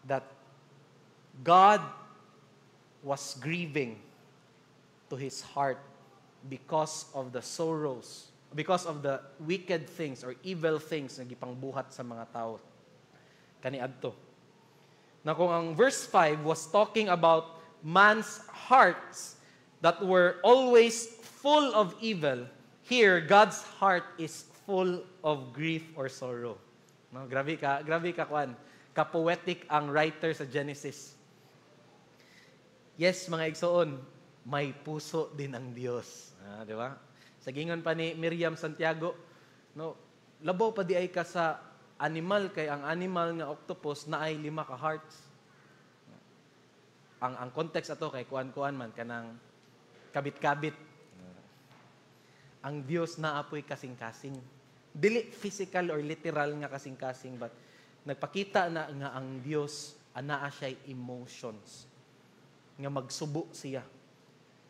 That God was grieving to His heart because of the sorrows, because of the wicked things or evil things na gipangbuhat sa mga tao. Kaniadto. Na kung ang verse 5 was talking about man's hearts that were always full of evil, here God's heart is full of grief or sorrow. No, grabe ka kwan. Ka-poetic ang writer sa Genesis. Yes, mga igsoon, may puso din ang Dios. Di ba? Sa gingon pa ni Miriam Santiago, no, labaw pa di ay ka sa animal, kay ang animal nga octopus na ay 5 ka hearts. Ang context ato kay kuan-kuan man kanang kabit-kabit. Ang Dios na apoy kasing-kasing. Dili physical or literal nga kasing-kasing, but nagpakita na nga ang Dios anaa siya emotions nga magsubo siya.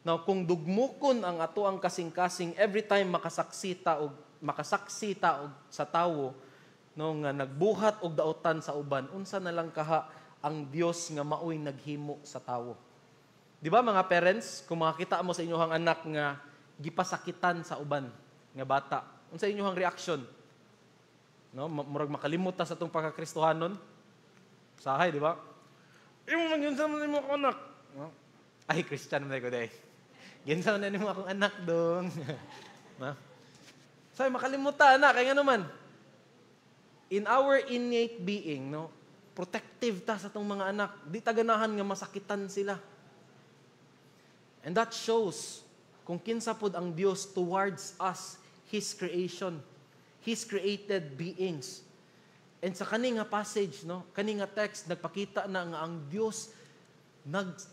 Now, kung dugmukon ang ato ang kasing-kasing every time makasaksi ta og sa tawo no nga nagbuhat og daotan sa uban, unsa na lang kaha ang Dios nga maoy naghimo sa tawo. Di ba mga parents, kung makakita mo sa inyong anak nga gipasakitan sa uban nga bata, unsa inyong reaction? No, murag makalimot ta sa tong pagkakristohanon. Sahay, di ba? Imo man yun sa mo akong anak. No? Ay, Christian man ko day. Ginsa na nimo akong anak dong. No? Say makalimot ta anak kay ngano man. In our innate being, no, protective ta sa tong mga anak. Di ta ganahan nga masakitan sila. And that shows kung kinsa pod ang Dios towards us, His creation. His created beings. And sa kani nga passage, no, kani nga text nagpakita na nga ang Dios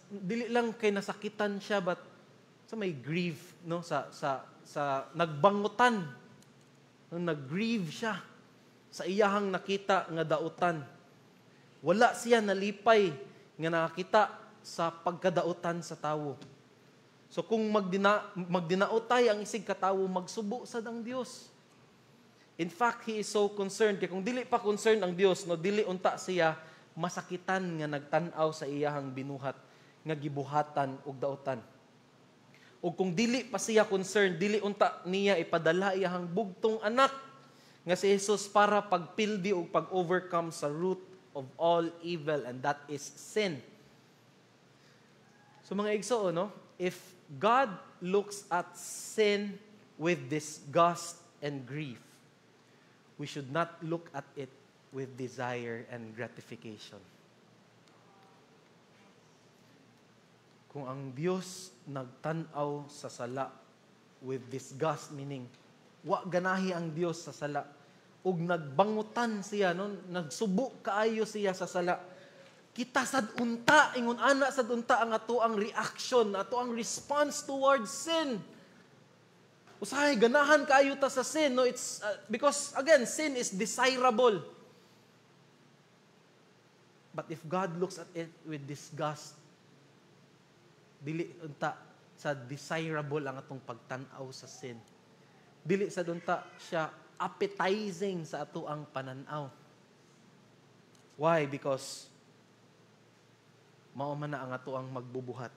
dili lang kay nasakitan siya, but sa may grief, no, sa nagbangutan, no, nag-grieve siya sa iyahang nakita nga dautan. Wala siya nalipay nga nakakita sa pagkadautan sa tawo. So kung magdinaotay ang isig katawo, magsubo sad ang Dios. In fact, He is so concerned. Kaya kung dili pa concerned ang Dios, no, dili unta siya masakitan nga nagtan-aw sa iyahang binuhat, nga gibuhatan og dautan. O kung dili pa siya concerned, dili unta niya ipadala iyahang bugtong anak nga si Jesus para pagpildi o pag-overcome sa root of all evil, and that is sin. So mga igsoo, no, if God looks at sin with disgust and grief, we should not look at it with desire and gratification. Kung ang Diyos nagtanaw sa sala with disgust, meaning wa ganahi ang Diyos sa sala, ug nagbangutan siya, no, nagsubo kaayo siya sa sala, kita sad unta, ingon ana sad unta ang ato ang reaction, ato ang response towards sin. Usahay ganahan kaayo ta sa sin, no, it's because again sin is desirable. But if God looks at it with disgust, dili unta sa desirable ang atong pagtan-aw sa sin. Dili sa dunta siya appetizing sa ato ang pananaw. Why? Because mao man na ang ato ang magbubuhat.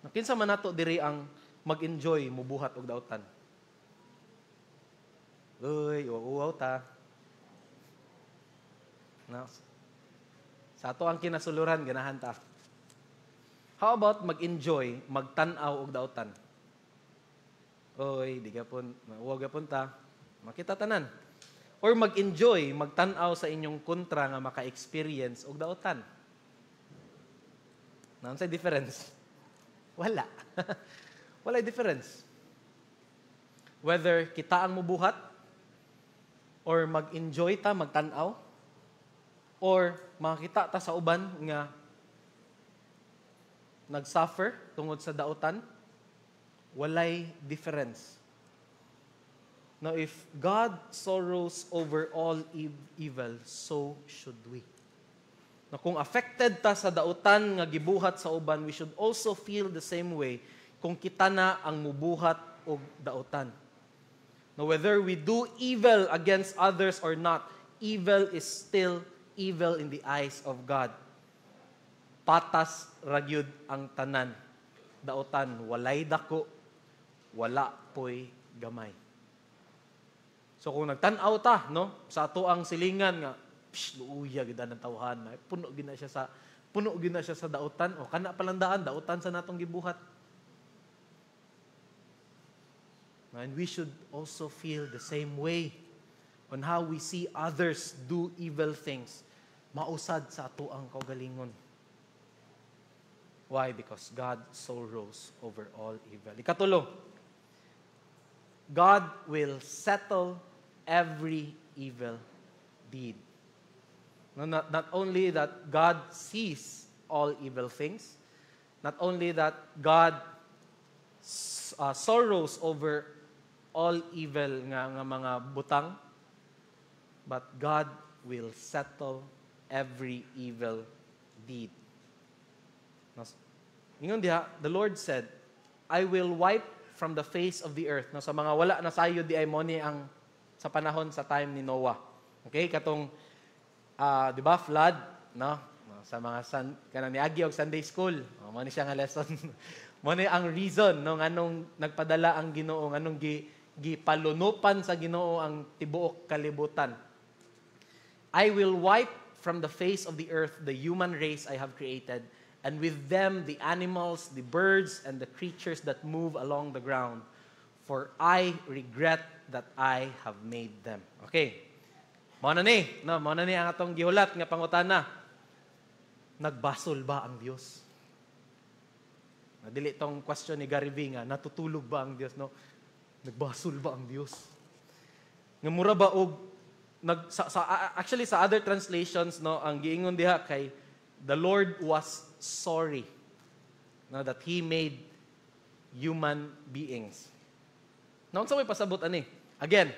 Nakinsa man nato diri ang mag-enjoy mubuhat og dautan. Uy, uwaw ta. No? Sa ato ang kinasuluran, ganahan ta. How about mag-enjoy, magtanaw og dautan? Oy, di gapon, uwag gapon ta. Makita tanan. Or mag-enjoy, magtanaw sa inyong kontra nga maka-experience og dautan. Naon sa difference? Wala. Wala difference. Whether kita ang mubuhat or mag-enjoy ta, magtanaw, or makakita ta sa uban nga nag-suffer tungod sa dautan, walay difference. Now, if God sorrows over all evil, so should we. Na kung affected ta sa dautan nga gibuhat sa uban, we should also feel the same way kung kita na ang mubuhat og dautan. Now, whether we do evil against others or not, evil is still evil in the eyes of God. Patas ragyud ang tanan. Dautan, walay dako, wala po'y gamay. So kung nagtanaw ta, no, sa ato ang silingan nga, luuya gid ang tawhan, puno gina siya sa dautan, o kana palandaan dautan sa natong gibuhat. And we should also feel the same way on how we see others do evil things. Mausad sa ato ang kaugalingon. Why? Because God sorrows over all evil. Ikatulo, God will settle every evil deed. No, not only that God sees all evil things, not only that God sorrows over all evil nga mga butang, but God will settle every evil deed. Ingon diha, the Lord said, I will wipe from the face of the earth. No, sa mga wala na sayo di ay mo ni ang sa panahon sa time ni Noah. Okay, katong di ba flood, no? Sa mga kanang niagi og Sunday school. Mo ni siya nga lesson. Mo ni ang reason no nganong nagpadala ang Ginoo, nganong gipalunupan sa Ginoo ang tibuok kalibutan. I will wipe from the face of the earth the human race I have created, and with them the animals, the birds, and the creatures that move along the ground. For I regret that I have made them. Okay. Mao na ni ang atong gihulat nga pangutana. Nagbasol ba ang Dios? Dili tong question ni Gary V nga, natutulog ba ang Dios? No? Nagbasol ba ang Dios? Nga mura ba og actually sa other translations no, ang giingon diha kay the Lord was sorry no, that He made human beings. Naon sa may pasabot ani? Again,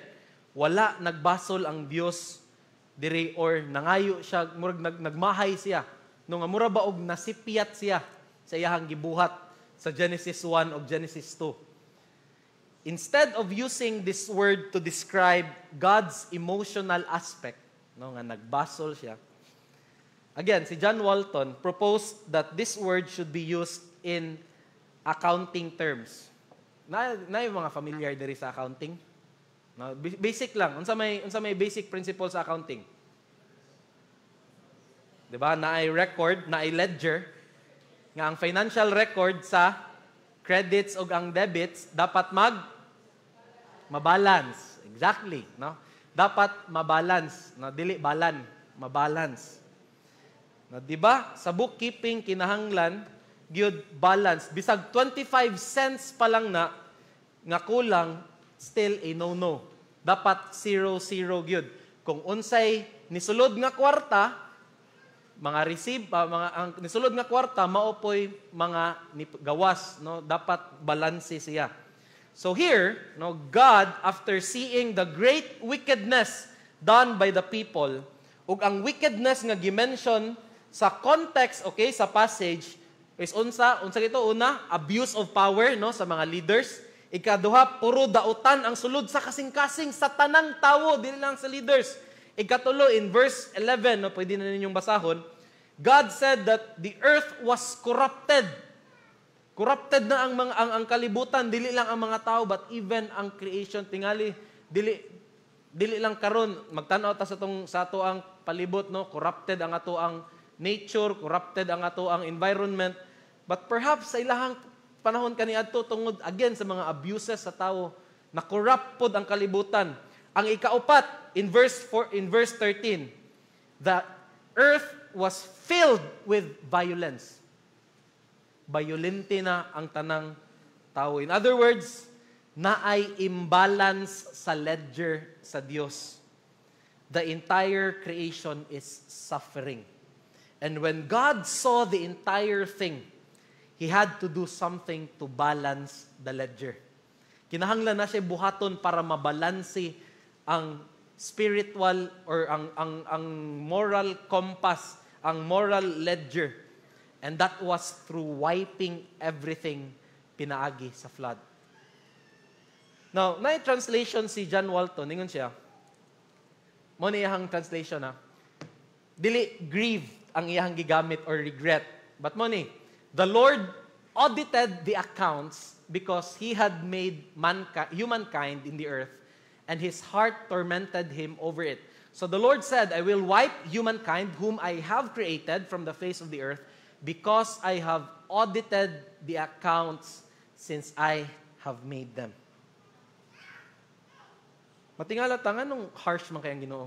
wala nagbasol ang Dios diri or nangayo siya, murag nagmahay siya. No nga mura ba og nasipiyat siya sa iyahang gibuhat sa Genesis 1 o Genesis 2. Instead of using this word to describe God's emotional aspect, no nga nagbasol siya. Again, si John Walton proposed that this word should be used in accounting terms. Na yung mga familiar diri sa accounting? No, basic lang. Unsa may basic principle sa accounting? 'Di ba? Na ay record, na ay ledger nga ang financial record sa credits o ang debits dapat mabalance. Exactly, no? Dapat mabalance, no? Dili balan, mabalance. No, 'di ba? Sa bookkeeping kinahanglan gyud balance. Bisag 25 cents pa lang na nga kulang, still a no-no. Dapat 0-0 gyud. Kung unsay nisulod nga kwarta, mga ang nisulod nga kwarta maopoy mga gawas, no? Dapat balanse siya. So here, no, God after seeing the great wickedness done by the people, ug ang wickedness nga gimension sa context, okay, sa passage is unsa gito una, abuse of power, no, sa mga leaders. Ikaduha, puro dautan ang sulod sa kasing-kasing sa tanang tawo, dili lang sa leaders. Ikatulo, in verse 11, no, pwede na ninyong basahon, God said that the earth was corrupted. Corrupted na ang kalibutan, dili lang ang mga tao, but even ang creation tingali, dili lang karon magtan-aw ta sa ato ang palibot, no, corrupted ang ato ang nature, corrupted ang ato ang environment, but perhaps sa ilahang panahon kaniadto tungod again sa mga abuses sa tao, na corrupt pod ang kalibutan. Ang ikaupat in verse 13, the earth was filled with violence. Violente na ang tanang tao. In other words, naay imbalance sa ledger sa Dios. the entire creation is suffering. And when God saw the entire thing, He had to do something to balance the ledger. Kinahanglan na siya buhaton para mabalansi ang spiritual or ang moral compass, ang moral ledger. And that was through wiping everything pinaagi sa flood. Now, na translation si John Walton, ningon siya. Mo ni iyang translation ha. Dili grieve ang iyang gigamit or regret. But mo ni, the Lord audited the accounts because He had made humankind in the earth, and His heart tormented Him over it. So the Lord said, I will wipe humankind whom I have created from the face of the earth because I have audited the accounts since I have made them. Matingala tangan nung harsh man kayang Ginoo.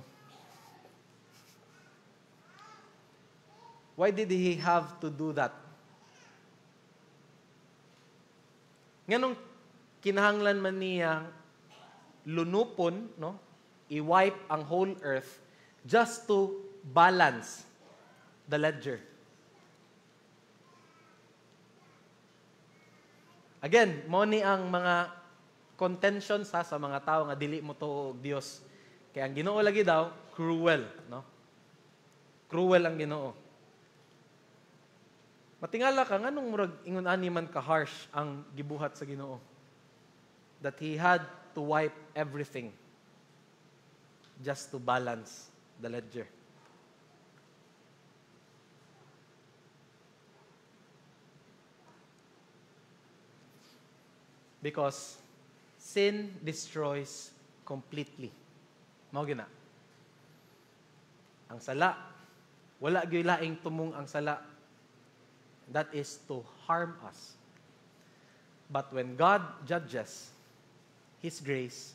Why did He have to do that? Nganong kinahanglan man niya lunupon, no? I-wipe ang whole earth just to balance the ledger. Again, mo ni ang mga contentions sa mga tao nga dili mo to Dios. Kaya ang Ginoo lagi daw cruel, no? Cruel ang Ginoo. Matingala ka nganong murag ingon ani man ka harsh ang gibuhat sa Ginoo. That He had to wipe everything just to balance the ledger. Because sin destroys completely. Mao gina. Ang sala, wala gyud laing tumong ang sala. That is to harm us. But when God judges, His grace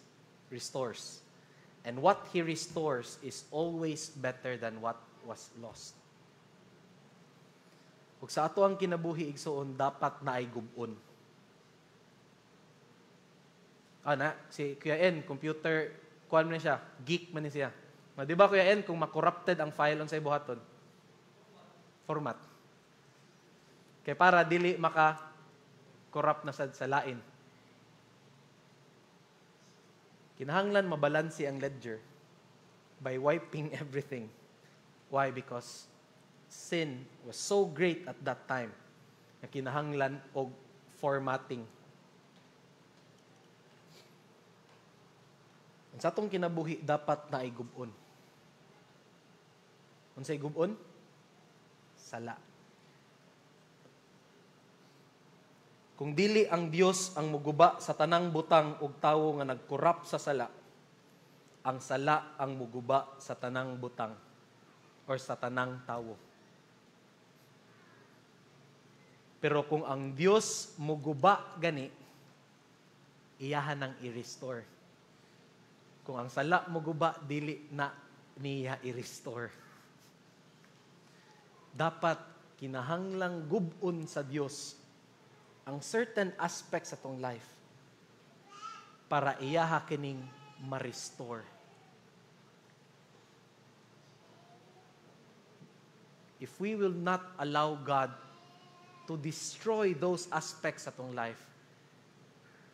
restores. And what He restores is always better than what was lost. Ug sa ato ang kinabuhi igsoon, dapat na ay gubon. Si Kuya N, computer, kuan man siya, geek man siya. Di ba Kuya N, kung makorrupted ang file on sa ibuhaton? Format. Kaya para dili maka-corrupt na sa lain. Kinahanglan mabalansi ang ledger by wiping everything. Why? Because sin was so great at that time na kinahanglan og formatting. Sa atong kinabuhi, dapat na ay gubon. Unsay gubon? Sala. Kung dili ang Dios ang muguba sa tanang butang ug tawo nga nagkorrupt sa sala, ang sala ang muguba sa tanang butang or sa tanang tawo. Pero kung ang Dios muguba gani, iyahan nang i-restore. Kung ang sala muguba, dili na niya i-restore. Dapat kinahanglang gubon sa Dios ang certain aspects sa tong life para iyaha kining ma-restore. If we will not allow God to destroy those aspects sa tong life,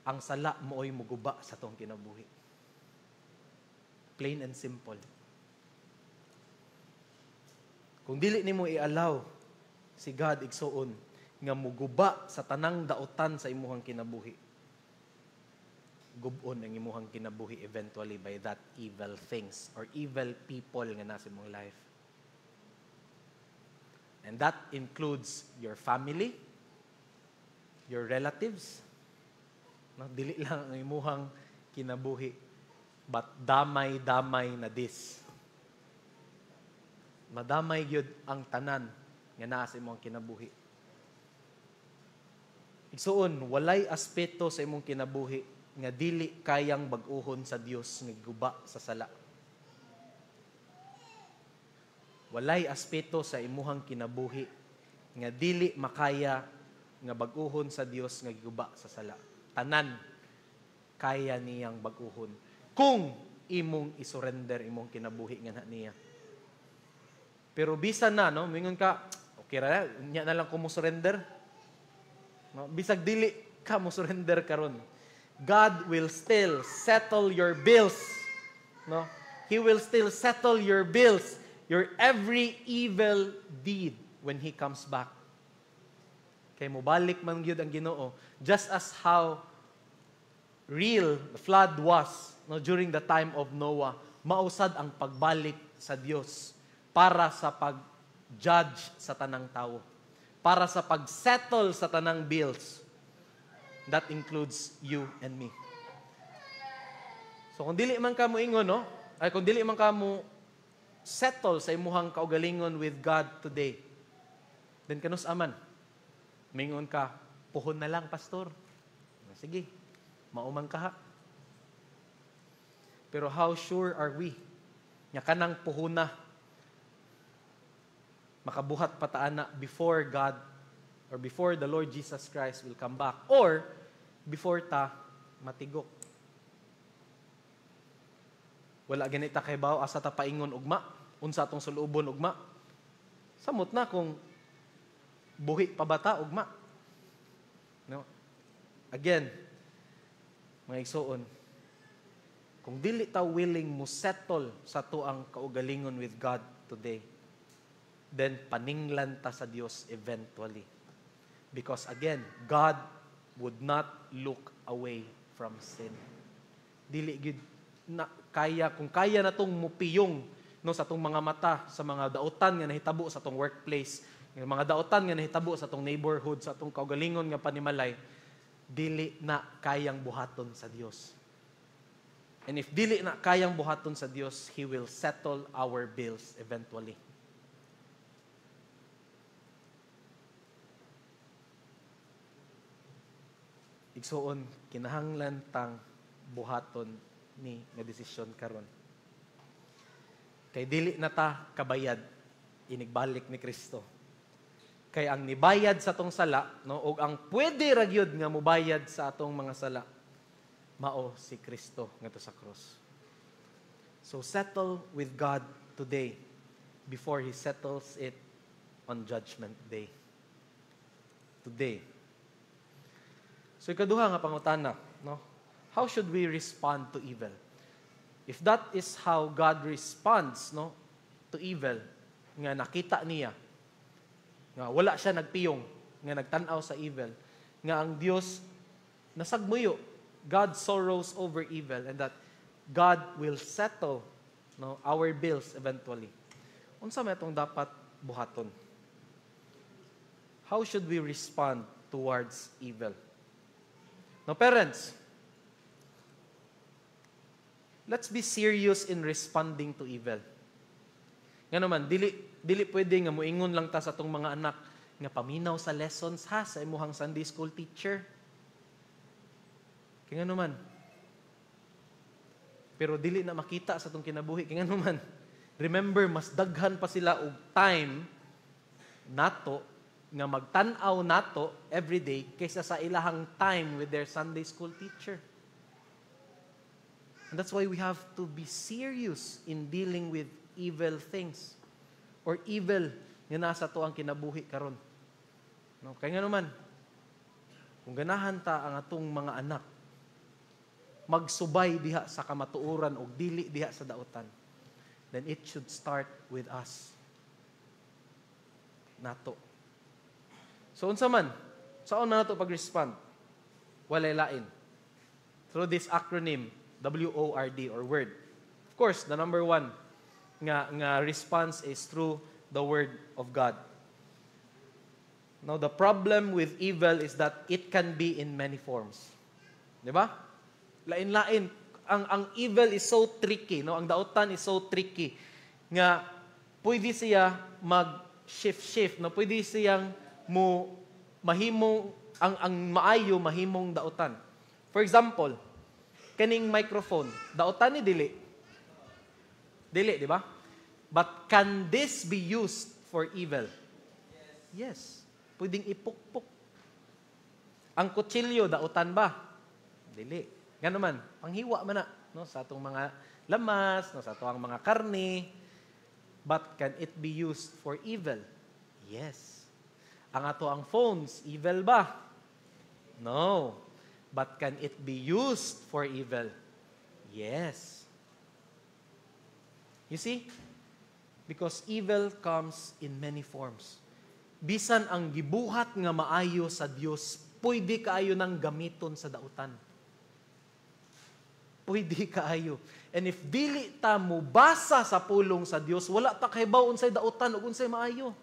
ang sala mooy muguba sa tong kinabuhi. Plain and simple. Kung dili nimo i-allow si God igsuon nga muguba sa tanang dautan sa imuhang kinabuhi, gubon ang imuhang kinabuhi eventually by that evil things or evil people nga nasa imong life. And that includes your family, your relatives. No, dili lang ang imuhang kinabuhi, but damay-damay na this. Madamay gyud ang tanan nga naa sa imong kinabuhi. Igsuon, walay aspeto sa imong kinabuhi nga dili kayang bag-uhon sa Dios nga guba sa sala. Walay aspeto sa imuhang kinabuhi nga dili makaya nga bag-uhon sa Dios nga guba sa sala. Tanan kaya niyang bag-uhon kung imong isurrender imong kinabuhi nga na niya. Pero bisan na, no, mingon ka, okay ra, nya na lang ko mo surrender. No, bisag dili ka mo surrender karon. God will still settle your bills. No? He will still settle your bills, your every evil deed when He comes back. Kay mobalik man gyud ang Ginoo, just as how real the flood was, no, during the time of Noah, mausad ang pagbalik sa Dios para sa pag-judge sa tanang tao, para sa pag-settle sa tanang bills. That includes you and me. So kung dili man ka mo ingon, no, ay kung dili man ka mo settle sa imuhang kaugalingon with God today, then kanus aman. Mingon ka, puhon na lang, pastor. Sige, mauman ka ha. Pero how sure are we nga kanang puhuna makabuhat pataana before God or before the Lord Jesus Christ will come back or before ta matigok? Wala ganita kay bawo asa ta paingon ugma, unsa atong sulubon ugma. Samot na kung buhi pa bata ugma. No? Again, mga igsoon, kung dili ta willing mo settle sa tuang kaugalingon with God today, then paninglan ta sa Dios eventually. Because again, God would not look away from sin. Dili gid na kaya, kung kaya natong mupiyong, no, sa atong mga mata, sa mga dautan nga nahitabo sa atong workplace, yung mga dautan nga nahitabo sa atong neighborhood, sa atong kaugalingon nga panimalay, dili na kayang buhaton sa Dios. And if dili na kayang buhaton sa Dios, He will settle our bills eventually. Igsoon, kinahanglan tang buhaton ni nga desisyon karon. Kay dili na ta kabayad inigbalik ni Kristo. Kay ang nibayad sa atong sala, no, og ang pwede ra gyud nga mobayad sa atong mga sala, mao si Kristo ngadto sa cross. So settle with God today before He settles it on Judgment Day. Today. So ikaduha nga pangutana, no? How should we respond to evil? If that is how God responds, no, to evil, nga nakita niya, nga wala siya nagpiyong, nga nagtanaw sa evil, nga ang Dios nasagmuyo, God sorrows over evil, and that God will settle, no, our bills eventually. Unsa may atong dapat buhaton? How should we respond towards evil? Now, parents, let's be serious in responding to evil. Nga naman, dili pwede nga muingon lang ta sa atong mga anak nga paminaw sa lessons ha sa imuhang Sunday school teacher. Kaya nga naman. Pero dili na makita sa atong kinabuhi. Kaya nga naman. Remember, mas daghan pa sila og time nato nga magtan-aw nato every day kaysa sa ilahang time with their Sunday school teacher. And that's why we have to be serious in dealing with evil things or evil nga nasa to ang kinabuhi karon. No, kaya nga naman, kung ganahan ta ang atong mga anak magsubay diha sa kamatuoran o dili diha sa dautan, then it should start with us. Nato. So unsa man, saon na nato pag-respond? Walay lain. Through this acronym, WORD or word. Of course, the number one nga response is through the word of God. Now, the problem with evil is that it can be in many forms. Di ba? Lain-lain. Ang evil is so tricky, no? Ang dautan is so tricky nga pwede siya mag-shift, no? Pwede siyang mahimong ang maayo mahimong dautan. For example, kaning microphone, dautan ni dili. Dili, di ba? But can this be used for evil? Yes. Pwedeng ipukpok. Ang kutsilyo, dautan ba? Dili. Nga naman, panghiwa man na. no, sa atong mga lamas, no, sa atong mga karne. But can it be used for evil? Yes. Ang ato ang phones, evil ba? No. But can it be used for evil? Yes. You see? Because evil comes in many forms. Bisan ang gibuhat nga maayo sa Dios, pwede kaayo nang gamiton sa dautan. Pwede kaayo. And if dili ta mo basa sa pulong sa Dios, wala ta kahibaw unsay dautan ug unsay maayo.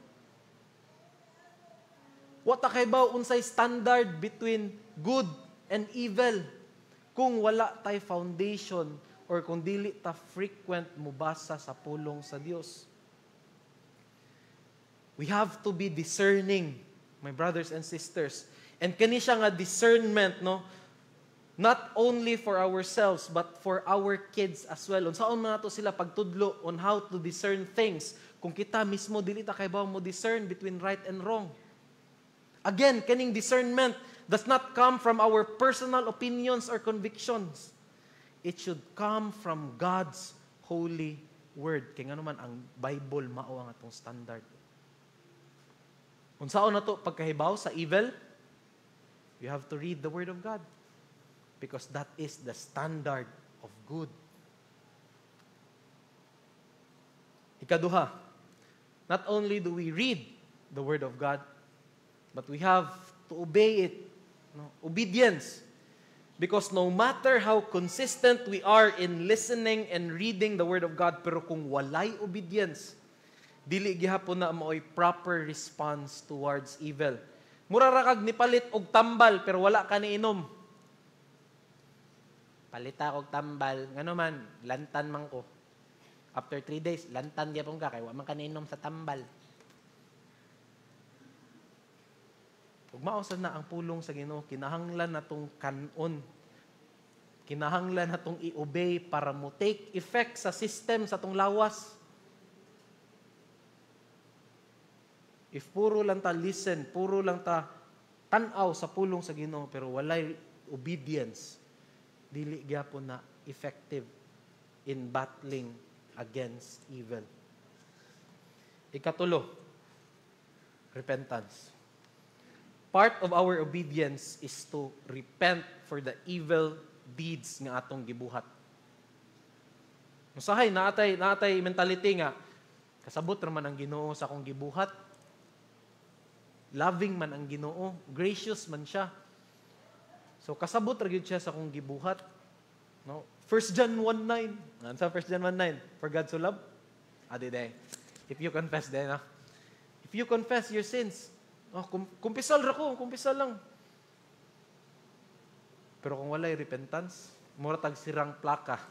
Wa ta kahibaw unsay standard between good and evil kung wala tay foundation or kung dili ta frequent mo basa sa pulong sa Dios. We have to be discerning, my brothers and sisters. And kani siya nga discernment, no? Not only for ourselves, but for our kids as well. Unsaon man nato sila pagtudlo on how to discern things. Kung kita mismo, dili ta kaybaw mo discern between right and wrong. Again, kaning discernment does not come from our personal opinions or convictions. It should come from God's holy word. Kaya nga naman, ang Bible mao ang atong standard. Unsaon nato pagkahibaw sa evil? You have to read the word of God. Because that is the standard of good. Ikaduha, not only do we read the Word of God, but we have to obey it. No? Obedience. Because no matter how consistent we are in listening and reading the Word of God, pero kung walay obedience, dili gihapon na maoy proper response towards evil. Mura ra kag nipalit og tambal, pero wala ka niinom. Palita og tambal, ngano man, lantan man ko. After 3 days, lantan gyapon ka, kay wa man kaninom sa tambal. Ug mausad na ang pulong sa Ginoo, kinahanglan natong kanon. Kinahanglan natong i-obey para mo take effect sa system sa tong lawas. If puro lang ta listen, puro lang ta tan-aw sa pulong sa Ginoo, pero walay obedience, dili gyapon na effective in battling against evil. Ikatulo, repentance. Part of our obedience is to repent for the evil deeds nga atong gibuhat. Usahay natay mentality nga kasabot ra man ang Ginoo sa akong gibuhat. Loving man ang Ginoo, gracious man siya. So kasabot ra gyud siya sa akong gibuhat. No? 1 John 1:9. Ano sa 1 John 1:9? For God so loved. Day. If you confess then, if you confess your sins, kumpisal ra ko, kumpisal lang. Pero kung walay repentance, mura tag sirang plaka.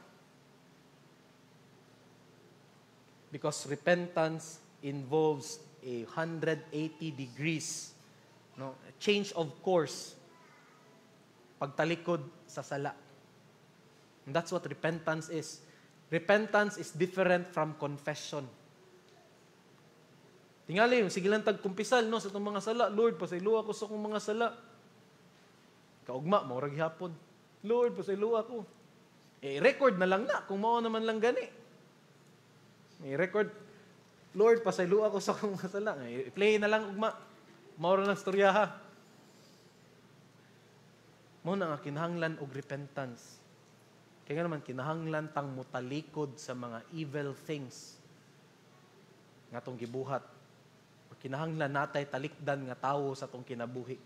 Because repentance involves a 180 degrees, no, a change of course. Pagtalikod sa sala. And that's what repentance is. Repentance is different from confession. Tingali, sige lang tagkumpisal, no, sa itong mga sala. Lord, pasaylo ako sa akong mga sala. Kaugma, maurag hapon. Lord, pasaylo ako. Record na lang na, kung mao naman lang gani. Record, Lord, pasaylo ako sa akong mga sala. Play na lang, ugma. Maura ng storyaha. Mo na nga kinahanglan og repentance. Kaya naman kinahanglan tang mutalikod sa mga evil things nga tong gibuhat. O kinahanglan natay talikdan nga tawo sa tong kinabuhi.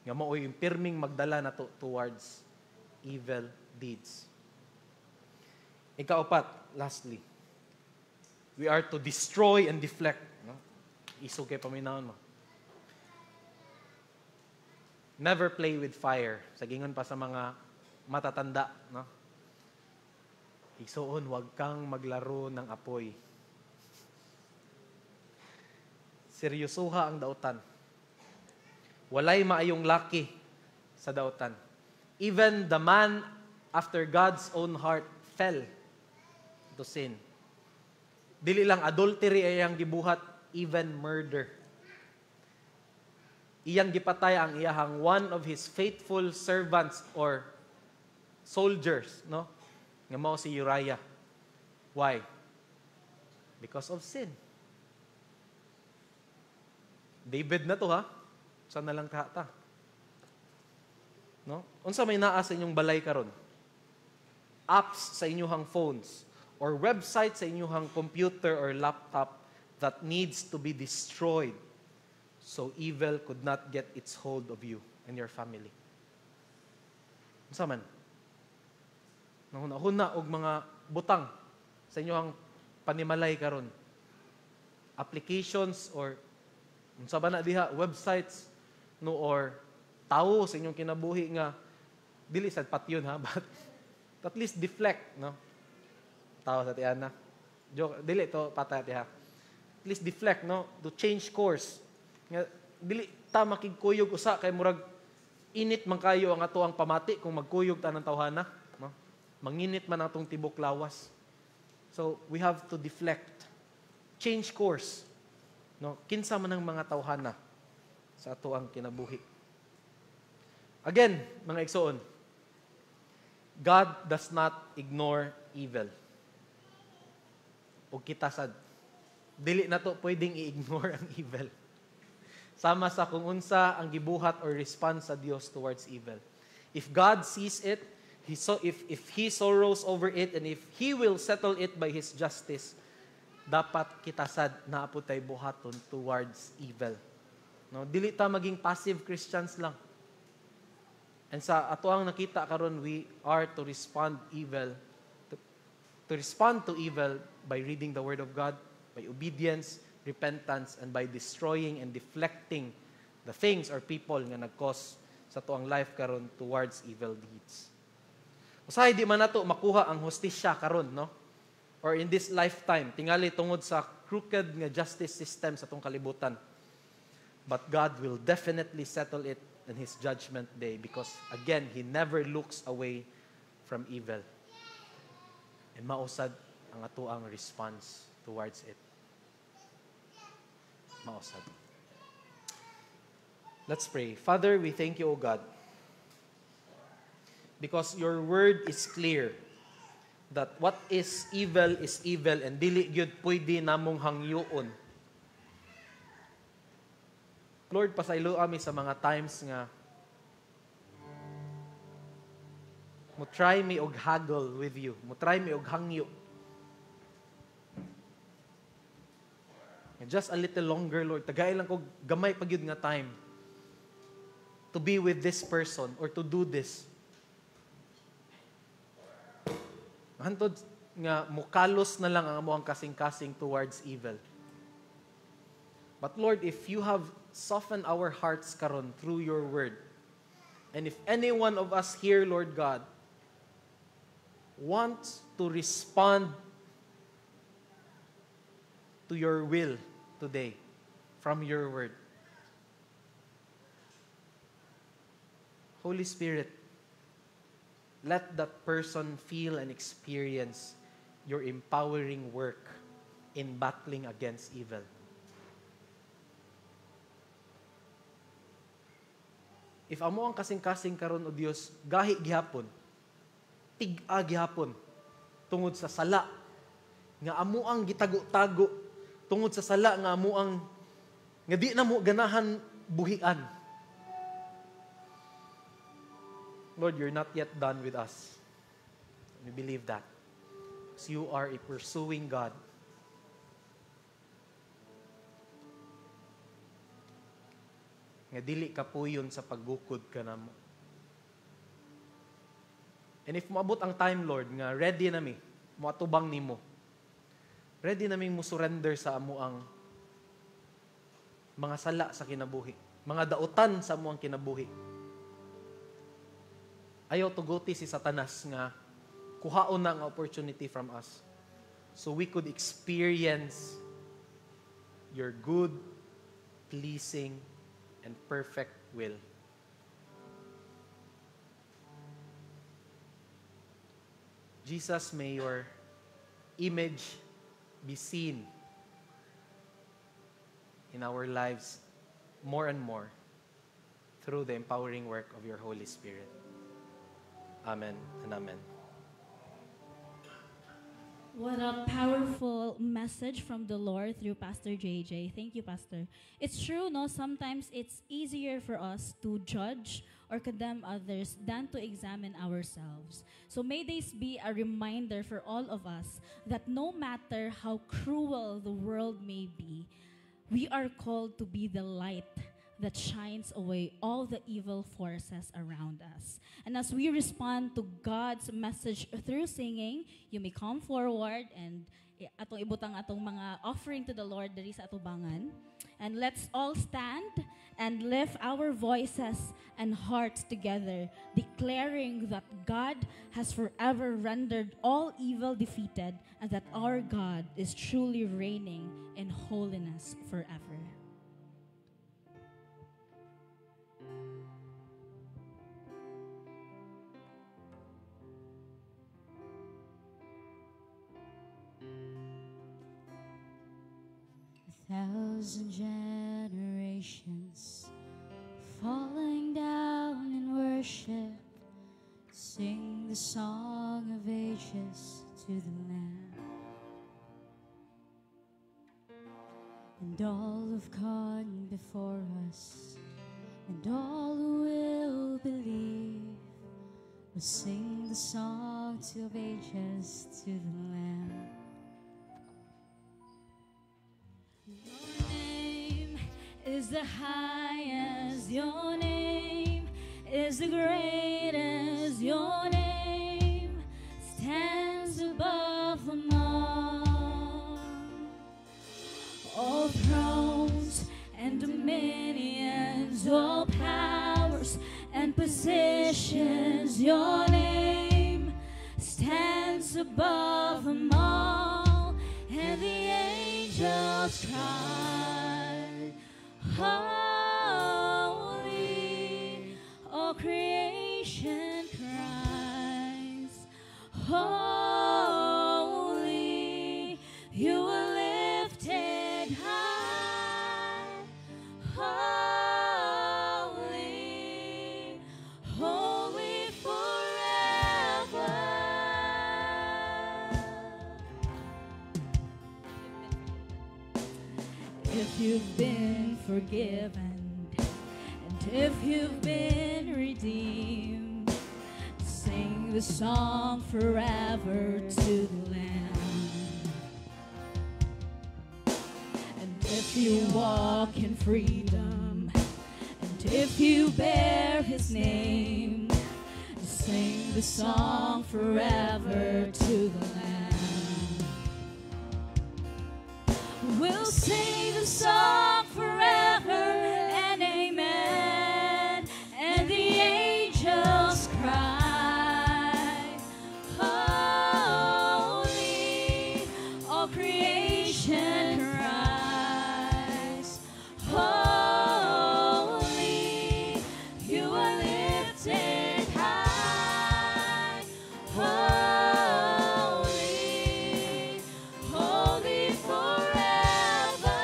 Nga maoy pirming magdala nato towards evil deeds. Ikaapat, lastly, we are to destroy and deflect. No? Iso kay paminaon mo. Never play with fire. Sagingon pa sa mga matatanda, no? Igsoon, wag kang maglaro ng apoy. Seryosoha ang dautan. Walay maayong laki sa dautan. Even the man after God's own heart fell to sin. Dili lang adultery ay ang gibuhat, even murder. Iyang gipatay ang iyahang one of his faithful servants or soldiers, no? nga mao si Uriah. Why? Because of sin. David na to ha. Saan na lang ta? No? Unsa may naa sa inyong balay karon? Apps sa inyong phones or website sa inyong computer or laptop that needs to be destroyed so evil could not get its hold of you and your family. Unsa man? Nahuna-huna og mga butang sa inyong panimalay karon. Applications or unsa ba na diha, websites no or tawo sa inyong kinabuhi nga dili sad patyon ha, but at least deflect, no? Tawo sa tiana. Joke, dili to patay ha. At least deflect, no? To change course. Nga dili ta makigkuyog usa kay murag init man kayo ang ato ang pamati kung magkuyog ta ng tawhana, no? Manginit man atong tibok lawas. So we have to deflect. Change course. No, kinsa man ang mga tawhana sa ato ang kinabuhi. Again, mga igsoon, God does not ignore evil. O kita sad, dili na to pwedeng i-ignore ang evil. Sama sa kung unsa ang gibuhat or response sa Dios towards evil. If God sees it, if He sorrows over it, and if He will settle it by His justice, dapat kita sad na aputay buhaton towards evil. No, dili ta maging passive Christians lang. And sa ato ang nakita karon, we are to respond to respond to evil by reading the Word of God, by obedience, repentance, and by destroying and deflecting the things or people nga nag-cause sa ato ang life karon towards evil deeds. Usahay di man nato makuha ang hustisya karon, no? Or in this lifetime, tingali tungod sa crooked nga justice system sa itong kalibutan. But God will definitely settle it in His judgment day because, again, He never looks away from evil. And mausad ang ato ang response towards it. Mausad. Let's pray. Father, we thank you, O God, because your word is clear that what is evil and dili gyud pwede namong hangyoon. Lord, pasaylo kami sa mga times nga mo try me og haggle with you, mo try me og hangyo. Just a little longer, Lord, tagay lang ko gamay pa gyud nga time to be with this person or to do this. Hantod nga mukalos na lang ang amuang kasing-kasing towards evil. But Lord, if you have softened our hearts karon through your word, and if any one of us here, Lord God, wants to respond to your will today from your word, Holy Spirit, let that person feel and experience your empowering work in battling against evil. If amo ang kasing-kasing karon o Dios, gahi gihapon, tig-a gihapon, tungod sa sala, nga amo ang gitago-tago, tungod sa sala nga amo ang, nga di na mo ganahan buhian. Lord, you're not yet done with us. We believe that. Because you are a pursuing God. Nga dili ka puyon sa pagbukod ka na mo. And if maabot ang time, Lord, nga ready na mi, moatubang nimo. Ready na mi mo surrender sa amo ang mga sala sa kinabuhi. Mga dautan sa amo ang kinabuhi. Ayaw tuguti si Satanas nga kuhaon na ang opportunity from us so we could experience your good, pleasing, and perfect will. Jesus, may your image be seen in our lives more and more through the empowering work of your Holy Spirit. Amen and amen. What a powerful message from the Lord through Pastor JJ. Thank you, Pastor. It's true, no? Sometimes it's easier for us to judge or condemn others than to examine ourselves. So may this be a reminder for all of us that no matter how cruel the world may be, we are called to be the light that shines away all the evil forces around us. And as we respond to God's message through singing, you may come forward and atong ibutang atong mga offering to the Lord diri sa atubangan. And let's all stand and lift our voices and hearts together, declaring that God has forever rendered all evil defeated and that our God is truly reigning in holiness forever. Thousand generations falling down in worship, sing the song of ages to the Lamb. And all who've gone before us, and all who will believe, will sing the song of ages to the Lamb. Your name is the highest, your name is the greatest, your name stands above them all thrones and dominions, all powers and positions, your name stands above them all, and the angels cry, holy, all creation cries, holy, you are lifted high, holy, holy forever. If you've been forgiven, and if you've been redeemed, sing the song forever to the Lamb. And if you walk in freedom, and if you bear His name, sing the song forever to the Lamb. We'll sing the song forever and amen, and the angels cry, holy, all creation cries, holy, you are lifted high, holy, holy forever.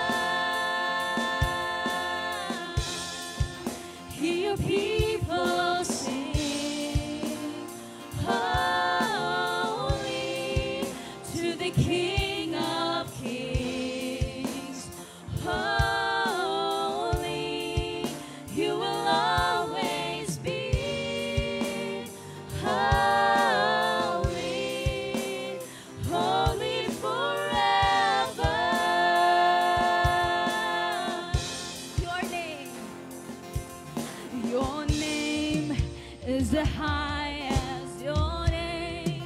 Hear your people sing, holy, to the King of Kings, holy, you will always be, holy, holy forever. Your name is the highest, your name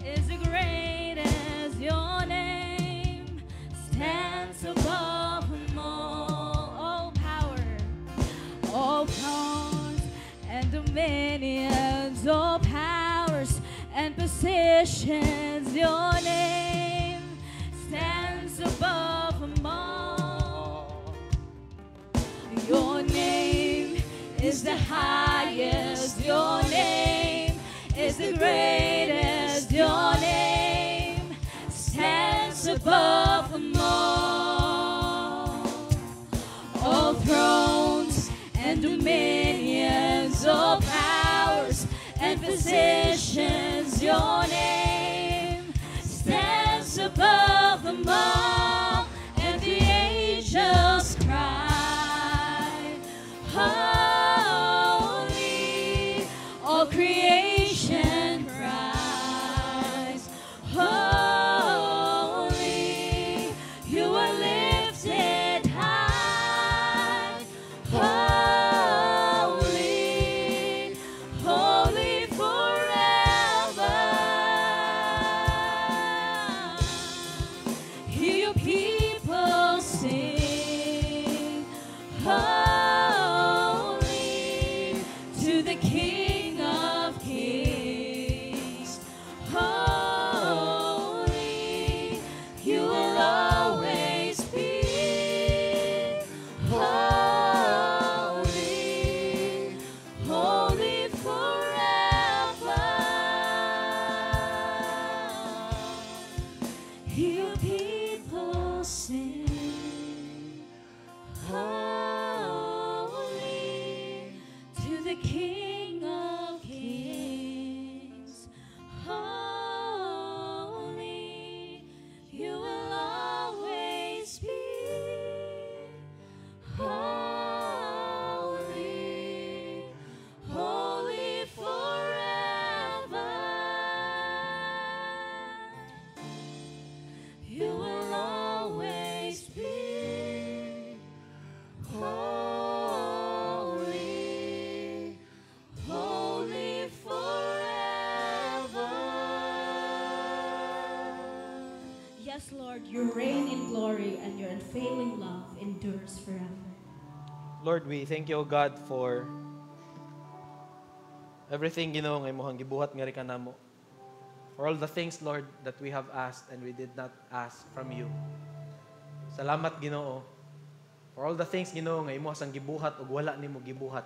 is the greatest, your name stands above them all power, all thrones and dominions, all powers and positions, your name stands above them all. Your name is the highest, your name is the greatest, your name stands above them all thrones and dominions, all powers and positions, your name stands tremble, and the angels cry, holy, all creation cries, holy, you are lifted high, holy, holy forever. Hear your people sing, holy, to the King of Kings. Holy, you will always be. Holy, holy forever. Hear your people sing, holy, to the King of Kings. Holy, you will always be. Holy, holy forever. You will always be. Holy, holy forever. Yes, Lord, you reign in glory and your unfailing love endures forever. Lord, we thank you, O God, for everything, Ginoo, nga imong gibuhat nga ri kanamo. For all the things, Lord, that we have asked and we did not ask from you. Salamat, Ginoo. For all the things, Ginoo, nga imo sang gibuhat ug wala nimo gibuhat.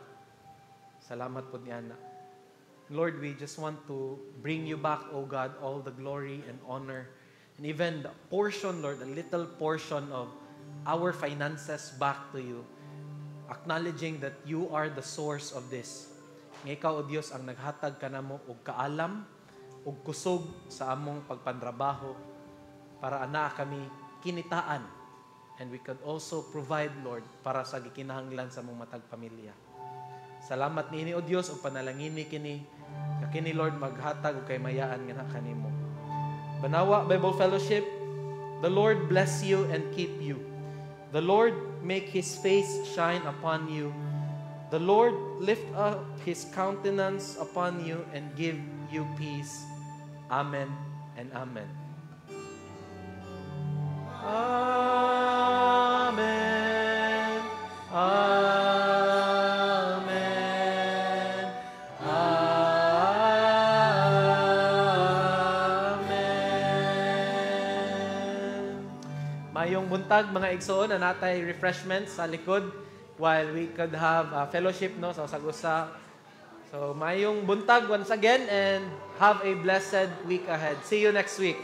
Salamat pod niana. Lord, we just want to bring you back, O God, all the glory and honor, and even the portion, Lord, a little portion of our finances back to you, acknowledging that you are the source of this. Nga ikaw, O Dios, ang naghatag kanamo og kaalam ug kusog sa among pagpantrabaho para ana kami kinitaan, and we could also provide, Lord, para sa gikinahanglan sa among matag pamilya. Salamat niini, O Dios, ug panalangini kini kini, Lord, maghatag og kay mayaan nga kanimo. Banawa Bible Fellowship, the Lord bless you and keep you. The Lord make His face shine upon you. The Lord lift up His countenance upon you and give you peace. Amen and amen. Amen. Amen. Amen. Mayong buntag mga igsoon, na natay refreshments sa likod while we could have fellowship, no, sa usag-usa. So mayong buntag once again, and have a blessed week ahead. See you next week.